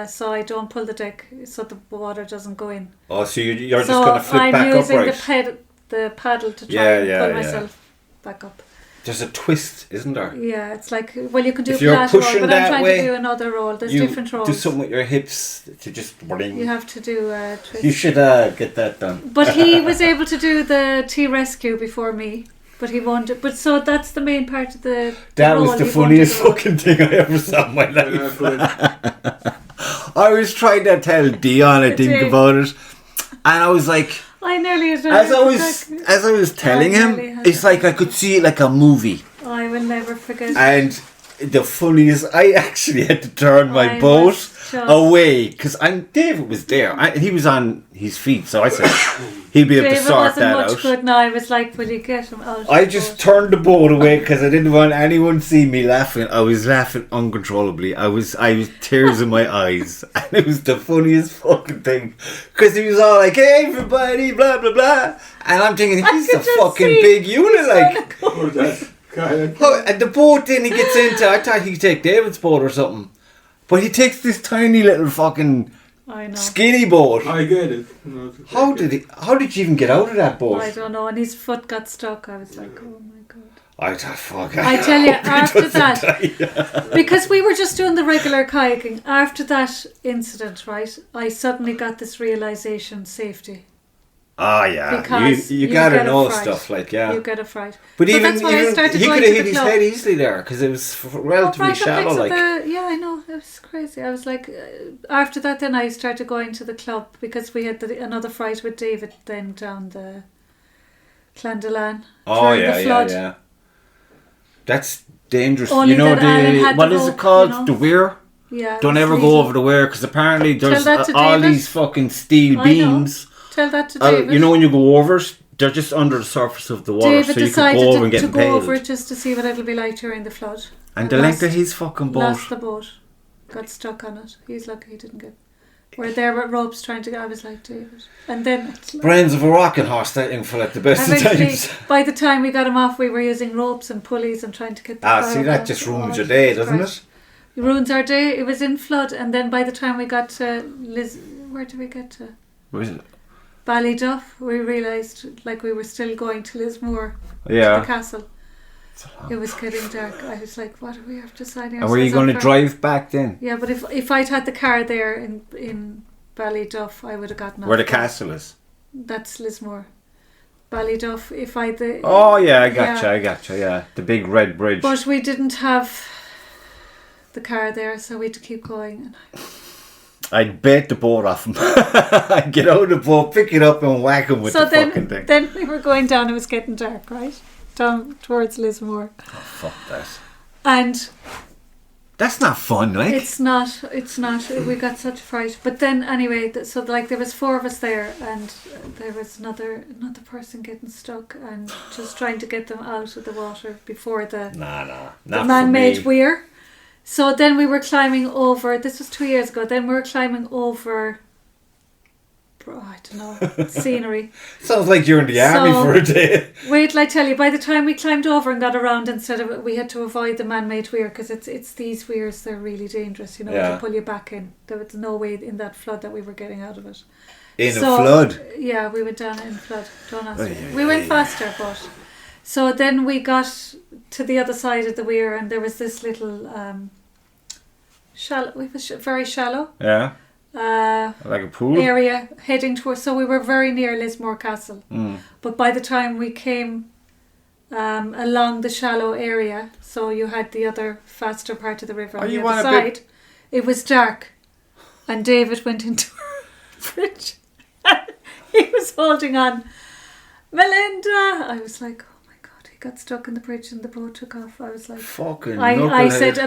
so I don't pull the deck so the water doesn't go in. Oh, so you're just So going to flip I'm back using upright. the paddle to try Yeah, and yeah, pull yeah. myself back up. There's a twist, isn't there? Yeah, it's like, well, you can do If a you're flat roll, pushing but that I'm trying way, to do another roll. There's You different rolls. do something with your hips to just bring. You have to do a twist. You should get that done. But he was able to do the T-rescue before me. But he won't. But so that's the main part of the That roll. was the He won't do funniest the roll. fucking thing I ever saw in my life. Good. I was trying to tell Dion I think Dave. about it, and I was like, I nearly had as I was telling him, nearly had it's like I could see it like a movie. I will never forget. And the funniest, I actually had to turn my I boat was just- away because David was there. He was on his feet, so I said he'd be able to David sort wasn't that much out. good now. I was like, will you get him out? I of the just boat? turned the boat away because I didn't want anyone to see me laughing. I was laughing uncontrollably. I was tears in my eyes, and it was the funniest fucking thing because he was all like, "Hey, everybody, blah blah blah," and I'm thinking he's could a just fucking see big unit, like. Oh, that kayak. Oh, and the boat then he gets into, I thought he'd take David's boat or something. But he takes this tiny little fucking I know. skinny boat. I get it. No, How did you even get out of that boat? I don't know. And his foot got stuck. I was like, oh my god. I thought, fuck. I tell you, hope he after doesn't that, die. because we were just doing the regular kayaking. After that incident, right, I suddenly got this realization: safety. Ah, yeah. Because You you gotta get a know fright. stuff, like, yeah. You get a fright. But So even, that's why I started he going could have to hit the his club. head easily there because it was relatively Right up shallow. next to Like, yeah, I know. It was crazy. I was like, after that, then I started going to the club because we had another fright with David then down the Clandalan. oh, during yeah, the yeah, flood. yeah. That's dangerous. Only you know, that Alan had what to is go, it called? you know. The weir? Yeah. Don't it was ever legal. go over the weir because apparently there's Tell that to all David. these fucking steel I know. beams. Tell that to David. You know when you go over it, they're just under the surface of the water, David so you could decided go over and get to go impaled. over it just to see what it'll be like during the flood. And the length of his fucking boat. Lost the boat. Got stuck on it. He's lucky he didn't get. We're there with ropes trying to. I was like, David. And then it's like, Brains of a rocking horse, that thing for like the best of eventually, times. by the time we got him off, we were using ropes and pulleys and trying to get the car See, up that there. just Oh, ruins your day, Jesus doesn't Christ. it? It ruins our day. It was in flood, and then by the time we got to where did we get to? What is it? Ballyduff, we realised like we were still going to Lismore, to the Yeah. castle. It was getting dark. I was like, what do we have to sign And were you going to drive back then? Yeah, but if I'd had the car there in Ballyduff, I would have gotten off. Where the castle is? That's Lismore. Ballyduff, if I the... Oh, yeah, I gotcha, Yeah. yeah. The big red bridge. But we didn't have the car there, so we had to keep going. I'd bait the boat off him. I'd get out of the boat, pick it up and whack him with So the fucking thing. then we were going down, it was getting dark, right? Down towards Lismore. Oh, fuck that. And That's not fun, like. it's not, we got such a fright. But then anyway, so like there was 4 of us there and there was another person getting stuck and just trying to get them out of the water before the Nah, the not man-made for me. weir. So then we were climbing over, this was 2 years ago, then we were climbing over I don't know, scenery. Sounds like you're in the army So- for a day. Wait till I tell you, by the time we climbed over and got around, we had to avoid the man-made weir, because it's these weirs, they're really dangerous, you know, Yeah. to pull you back in. There was no way in that flood that we were getting out of it. In a flood. Yeah, we went down in flood. Don't ask Oh, me. yeah, We went yeah. faster, but... So then we got to the other side of the weir, and there was this little shallow, it was very shallow Yeah. Like a pool. area heading towards, so we were very near Lismore Castle. Mm. But by the time we came along the shallow area, so you had the other faster part of the river on the you other want a side, bit- it was dark, and David went into a bridge. He was holding on. Melinda! I was like, oh my God, he got stuck in the bridge and the boat took off. I was like, Fucking I knucklehead. said,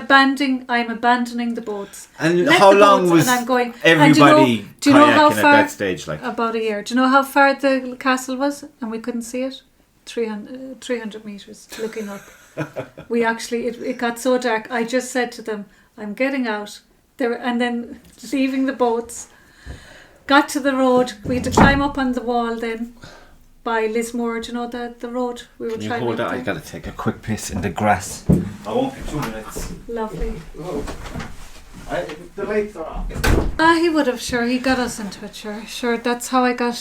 I'm abandoning the boats. And Left how the long boats, was and I'm going, everybody do you know how kayaking at far? that stage? Like, About a year. Do you know how far the castle was? And we couldn't see it? 300 metres looking up. We actually, it got so dark. I just said to them, I'm getting out. And then leaving the boats. Got to the road. We had to climb up on the wall then by Lismore. Do you know the road we were can you trying hold to that? I gotta take a quick piss in the grass. I won't be 2 minutes. Lovely. The lights are off. He would have, sure. He got us into it, sure. That's how I got,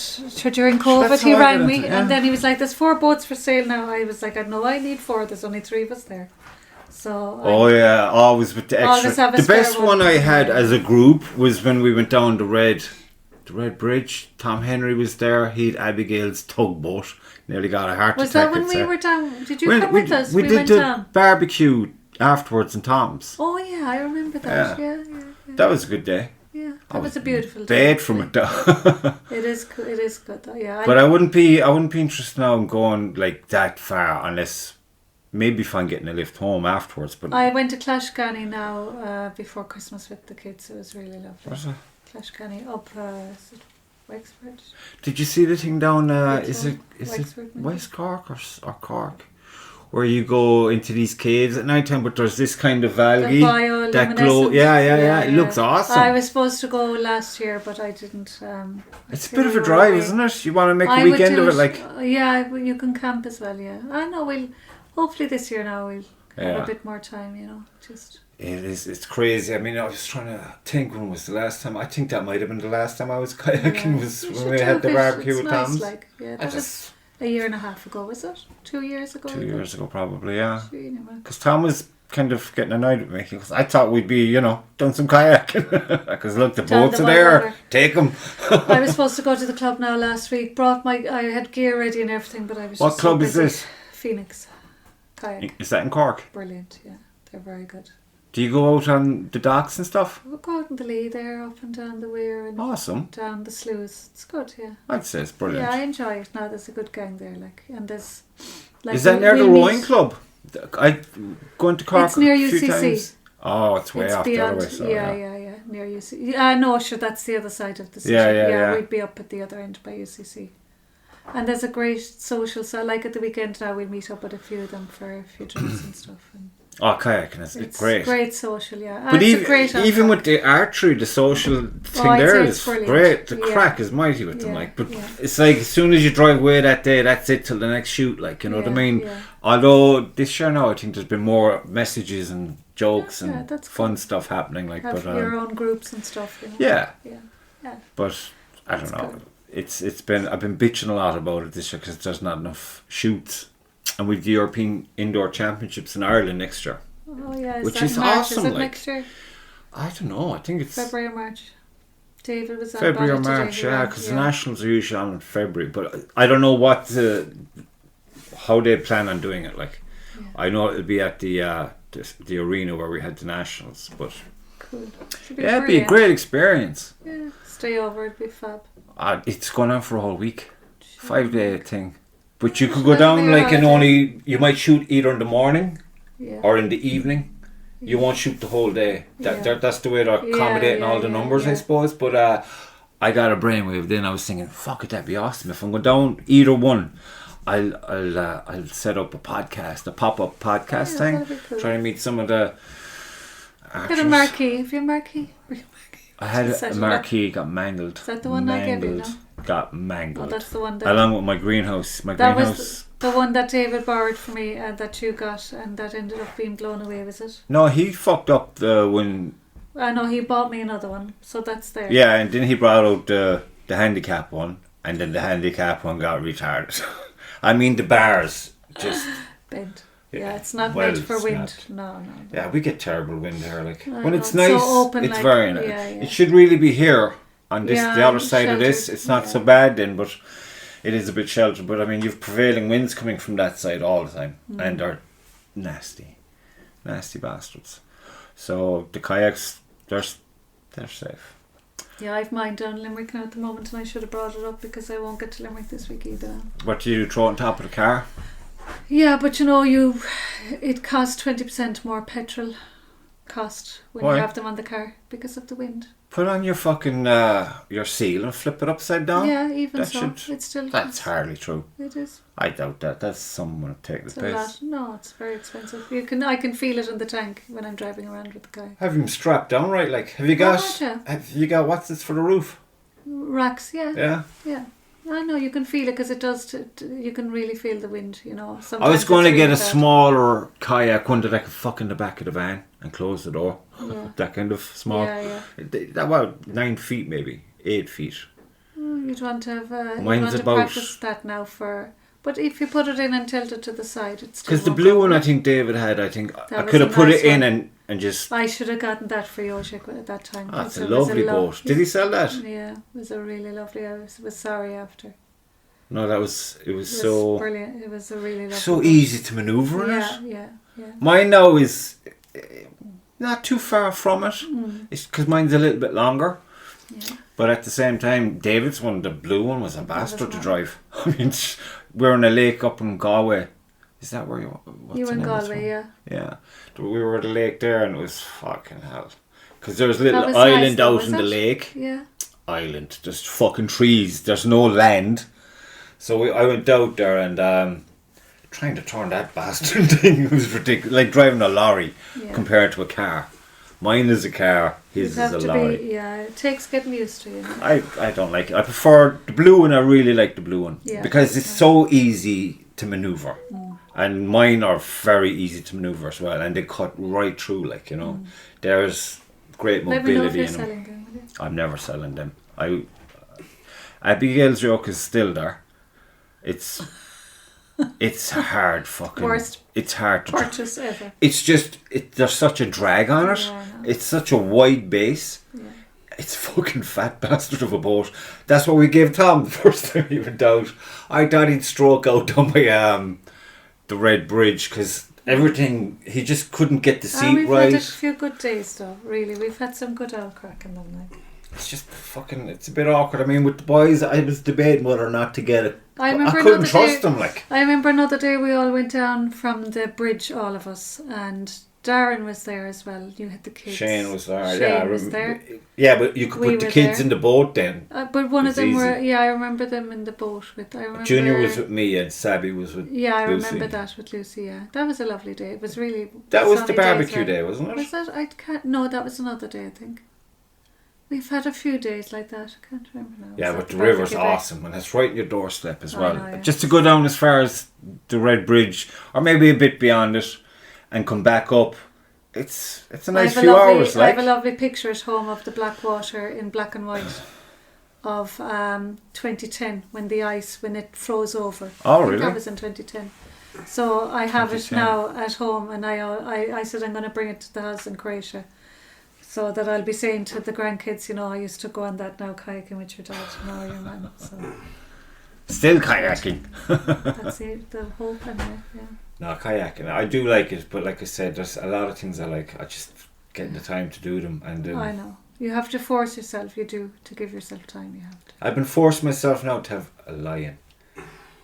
during COVID, That's he how I rang got me, into it, yeah. and then he was like, there's 4 boats for sale now. I was like, I know I need 4, there's only 3 of us there. So, Oh yeah, always with the Always extra. have a The spare best one. one I had as a group was when we went down the Red Bridge. Tom Henry was there. He had Abigail's tugboat. Nearly got a heart was attack. that when it's, we were down? Did you we- come we- with us? We did went the down. barbecue afterwards in Tom's. Oh yeah, I remember that. Yeah. That was a good day. Yeah, I that was a beautiful day. Bad from it though. It is good though, yeah. But I wouldn't be interested now in going like that far unless maybe if I'm getting a lift home afterwards. But I went to Clashganny now before Christmas with the kids. It was really lovely. what's that? Clashganny up, is it Wexford? Did you see the thing down? Is Wicklow? it Wexford, maybe? West Cork or Cork, where you go into these caves at night time? But there's this kind of algae bioluminescent. that glow. Yeah. It looks awesome. I was supposed to go last year, but I didn't. It's a bit of a drive, isn't it? You want to make a would weekend do of it, like. yeah, well, you can camp as well. Yeah, I know. We'll hopefully this year now we'll have Yeah. a bit more time. You know, just. It is. It's crazy. I mean, I was trying to think when was the last time. I think that might have been the last time I was kayaking. Yeah. Was You when should we do had the it. barbecue It's with nice, Tom's. like, yeah, I that was just a year and a half ago. Was it 2 years ago? 2 years ago, probably. Yeah. Sure, you know, Because Tom was kind of getting annoyed with me because I thought we'd be, doing some kayaking. Because look, the Down boats the are there. water. Take them. I was supposed to go to the club now last week. I had gear ready and everything, but I was. What just club so is busy. this? Phoenix kayak. Is that in Cork? Brilliant. Yeah, they're very good. Do you go out on the docks and stuff? We'll go out in the Lee there, up and down the weir and Awesome. down the sloughs. It's good, yeah. I'd say it's brilliant. Yeah, I enjoy it. Now there's a good gang there, and there's. Is that near the rowing club? I going to Cork. It's near a few UCC. times. Oh, it's way It's off beyond. the other way. So, yeah, near UCC. No, sure, that's the other side of the city. Yeah. We'd be up at the other end by UCC. And there's a great social. So, like at the weekend now, we'll meet up with a few of them for a few drinks and stuff. And Oh, kayaking is it's great. great social, yeah. But it's a great even with the archery, the social thing I'd there say is it's brilliant. great. The Yeah. crack is mighty with them, Yeah, like. But yeah. it's like as soon as you drive away that day, that's it till the next shoot. Like, you know what I Yeah, mean? yeah. Although this year now, I think there's been more messages and jokes Yeah, and that's fun stuff happening. Like, Have but your own groups and stuff, you know. yeah, Yeah. but I don't That's know. good. It's been I've been bitching a lot about it this year because there's not enough shoots, and we've the European Indoor Championships in Ireland next year. Oh yeah, Which that is March? awesome, Is it like- next year? I don't know. I think it's February or March? David was on February or about it today, March, he yeah, rang, because the nationals are usually on in February. But I don't know how they plan on doing it. Like, Yeah. I know it'll be at the arena where we had the nationals, but Cool. yeah, it'd be a great experience. Yeah, stay over, it'd be fab. It's going on for a whole week, 5-day thing. But you could That'd go down be like and alright. you might shoot either in the morning Yeah. or in the evening. You won't shoot the whole day. That's the way they're Yeah, accommodating all the yeah, numbers, I yeah. suppose. But I got a brainwave. Then I was thinking, fuck it, that'd be awesome if I'm going down either one. I'll set up a podcast, a pop-up podcast Yeah, thing. that'd be cool. Try and meet some of the Get a actors. marquee. Have you a marquee? I had Set a it marquee, got mangled. Is that the one I gave you, no? got mangled. Oh, that's the one that... Along with my greenhouse. That was the one that David borrowed for me and that you got, and that ended up being blown away, was it? No, he fucked up the one. I know, he bought me another one, so that's there. Yeah, and then he brought out the handicap one, and then the handicap one got retarded. I mean, the bars just... Bent. Yeah, it's not well, made for it's wind. not. No. Yeah, we get terrible wind here. Like when know, it's nice, so open, it's like, very nice. yeah. It should really be here on this, the other side of this. sheltered, It's not so bad then, but it is a bit sheltered. But I mean, you've prevailing winds coming from that side all the time, and they're nasty bastards. So the kayaks, they're safe. Yeah, I've mine down Limerick now at the moment, and I should have brought it up because I won't get to Limerick this week either. What do you throw on top of the car? Yeah, but it costs 20% more petrol cost when Why? you have them on the car because of the wind. Put on your fucking your seal and flip it upside down. Yeah, even That so, should- it's still... That's hardly true. It is. I doubt that. That's someone taking It's the a piss. lot. No, it's very expensive. I can feel it in the tank when I'm driving around with the car. Have them strapped down right? Like, have you got? yeah. Have you got what's this for the roof? Racks, Yeah. Yeah. I know, you can feel it because it does. You can really feel the wind, I was Sometimes going to it's get really a bad. smaller kayak, one that I could fuck in the back of the van and close the door. Yeah. That kind of small. Yeah. That about 9 feet, maybe 8 feet. You'd want to have. Mine's you'd want to about- practice that now for. But if you put it in and tilt it to the side, it's still. Because the blue one, I think David had. I think I was could a have put nice it in one. and just. I should have gotten that for Yoshik at that time. Oh, it's It a was lovely boat. Did he sell that? Yeah, it was a really lovely. I was sorry after. No, that was. It was so. Brilliant. It was a really lovely. So boat. easy to manoeuvre in it. Yeah. Mine now is not too far from it. Mm. It's because mine's a little bit longer. Yeah. But at the same time, David's one, the blue one, was a bastard to not. drive. I mean, we're in a lake up in Galway. Is that where you? What's You the in name of this Galway, one? yeah. Yeah, we were at the lake there, and it was fucking hell. Because there was a little That was island nice though, out was in the it? lake. Yeah. Island, just fucking trees. There's no land. So I went out there and trying to turn that bastard thing was ridiculous. Like driving a lorry Yeah. compared to a car. Mine is a car. His You'd have is a to lorry. it takes getting used to. I don't like it. I prefer the blue one. I really like the blue one Yeah, because it's yeah. so easy to maneuver, and mine are very easy to maneuver as well, and they cut right through. Like there's great Let me know if mobility you're in them. selling them. will you? I'm never selling them. Abigail's joke is still there. It's hard fucking. Worst It's hard to. Purchase ever. It's just there's such a drag on it. Yeah, I know. It's such a wide base. Yeah. It's a fucking fat bastard of a boat. That's what we gave Tom the first time he went out. I thought he'd stroke out on my the Red Bridge because everything he just couldn't get the seat We've right. had a few good days though. Really, we've had some good old crack in them. Like. It's just fucking. It's a bit awkward. I mean, with the boys, I was debating whether or not to get it. I remember couldn't another trust day- them. Like I remember another day we all went down from the bridge, all of us, and Darren was there as well. You had the kids. Shane was there. Shane yeah, I was remember- there. Yeah, but you could We put the were kids there. in the boat then. But one of It's them easy. were. Yeah, I remember them in the boat with. I remember. Junior was with me and Sabby was with. Yeah, I Lucy. remember that with Lucy. Yeah, that was a lovely day. It was really. That was sunny the barbecue days, day, wasn't it? Was that? I can't. No, that was another day. I think. We've had a few days like that. I can't remember now. Yeah, Was but that the river's barbecue day? awesome and it's right in your doorstep as I well. know, yeah. Just to go down as far as the Red Bridge or maybe a bit beyond it and come back up. It's a nice few hours. I Like have a lovely picture at home of the Blackwater in black and white of 2010 when it froze over. Oh, I think really? that was in 2010. So I have it 2010. now at home, and I said I'm going to bring it to the house in Croatia, so that I'll be saying to the grandkids, I used to go on that now kayaking with your dad, your man. So still kayaking. that's it. The hope anyway. Yeah. No, kayaking. I do like it, but like I said, there's a lot of things I like. I just getting the time to do them and I know. You have to force yourself. You do to give yourself time. You have to. I've been forcing myself now to have a lion.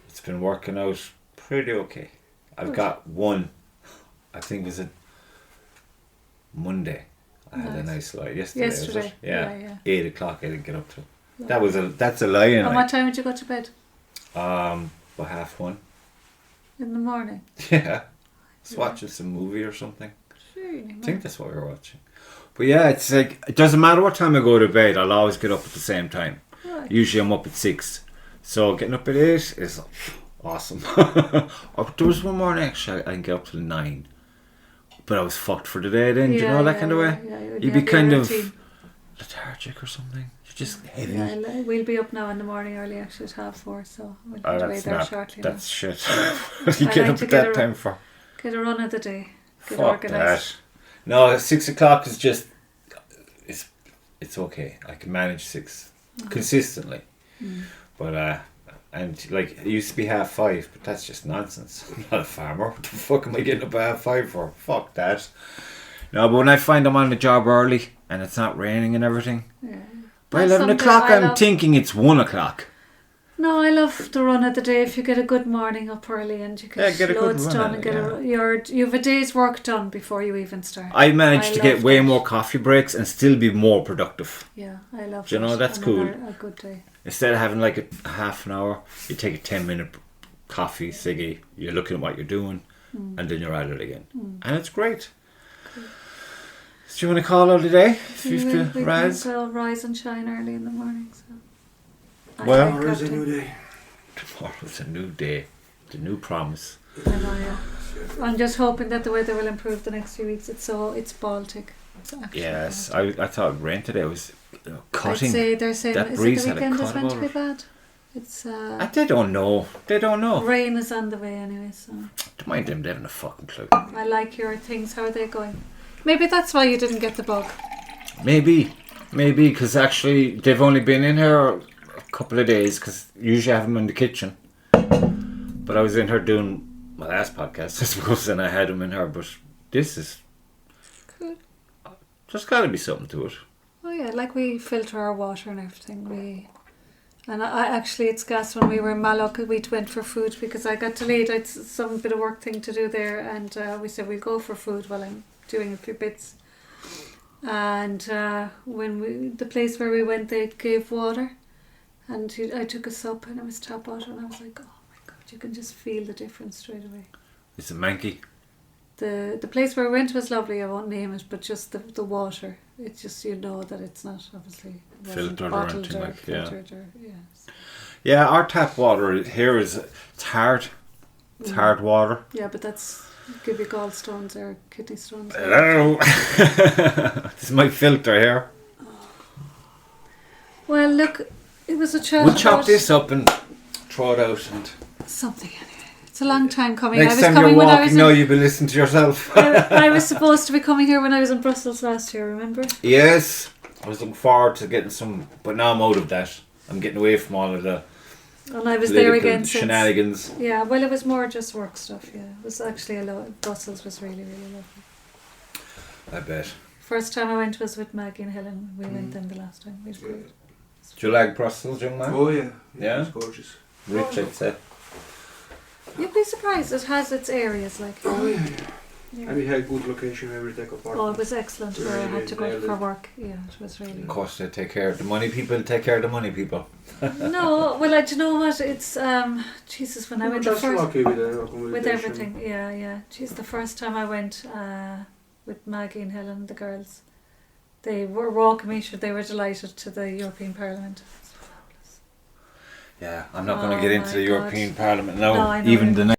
It's been working out pretty okay. I've Good. got one. I think it was a Monday. I had a nice lion yesterday. Was Yesterday. it? Yeah. Yeah. 8 o'clock. I didn't get up to. That's a lion. And Like. what time would you go to bed? About 1:30. In the morning. Yeah. Just Yeah. watching some movie or something. Sure. I think that's what we were watching. But yeah, it's like it doesn't matter what time I go to bed. I'll always get up at the same time. Usually I'm up at 6. So getting up at 8 is awesome. Or there was one morning actually I can get up till 9. But I was fucked for the day then, do you know that kind of way? Yeah, You'd be kind of lethargic or something. You're just heavy. Yeah, we'll be up now in the morning early actually at 4:30, so we'll be away there shortly. That's shit. What do you get up at that time for? Get a run of the day. Get Fuck organised. that. No, 6 o'clock is just it's okay. I can manage 6 consistently. But and like it used to be 5:30, but that's just nonsense. I'm not a farmer. What the fuck am I getting up at 5:30 for? Fuck that. No, but when I find I'm on the job early and it's not raining and everything, by 11 o'clock I'm thinking it's 1 o'clock. No, I love the run of the day. If you get a good morning up early and you get loads done and you have a day's work done before you even start. I managed to get way more coffee breaks and still be more productive. Yeah, I love Do you know, that's cool. A good day. Instead of having like a half an hour, you take a 10-minute coffee, ciggy, you're looking at what you're doing, and then you're at it again. And it's great. Cool. So do you want to call out today? We will rise and shine early in the morning. So. Tomorrow's a new day. Tomorrow's a new day. The new promise. I know, yeah. I'm just hoping that the weather will improve the next few weeks. It's Baltic. Yes, I thought rain today was cutting. I'd say they're saying that is breeze it the weekend had a is cut meant to be over. bad. It's They don't know. They don't know. Rain is on the way anyway, so Don't mind them, they haven't a fucking clue. I like your things. How are they going? Maybe that's why you didn't get the bug. Maybe, because actually they've only been in here a couple of days, because usually I have them in the kitchen. But I was in here doing my last podcast, I suppose, and I had them in here. But this is Cool. There's got to be something to it. Oh yeah, like we filter our water and everything. I actually, it's gas when we were in Mallock, we went for food because I got delayed. I had some bit of work thing to do there, and we said we'll go for food while I'm doing a few bits. And when the place where we went, they gave water, and I took a sup and it was tap water, and I was like, oh my god, you can just feel the difference straight away. It's a manky. The place where we went was lovely. I won't name it, but just the water. It's just, you know that it's not obviously filtered or anything like filtered. Yeah, our tap water here it's hard. It's hard water. Yeah, but that's give you gallstones or kidney stones. Hello. This is my filter here. Well, look, it was a chat. We'll chop this up and throw it out and something anyway. It's a long time coming. Next time you're walking, you'll be listening to yourself. I was supposed to be coming here when I was in Brussels last year, remember? Yes. I was looking forward to getting some, but now I'm out of that. I'm getting away from all of the and I was there again shenanigans. Since, yeah, well, it was more just work stuff, yeah. It was actually a lot. Brussels was really, really lovely. I bet. First time I went was with Maggie and Helen. We went then the last time. It was great. Do you like Brussels, young man? Oh yeah. Yeah? It's gorgeous. Rich, I'd say. You'd be surprised. It has its areas, like. Oh yeah. And we had good location where we take apart. Oh, it was excellent where I had to go for work. Yeah, it was really. Of course, they take care of the money people. Take care of the money people. No, well, do you know what? It's Jesus. When I went the first lucky with everything, yeah. Jeez, the first time I went with Maggie and Helen, the girls, they were walking me. They were delighted to the European Parliament. Yeah, I'm not going to get into the God. European Parliament now. No, I know even the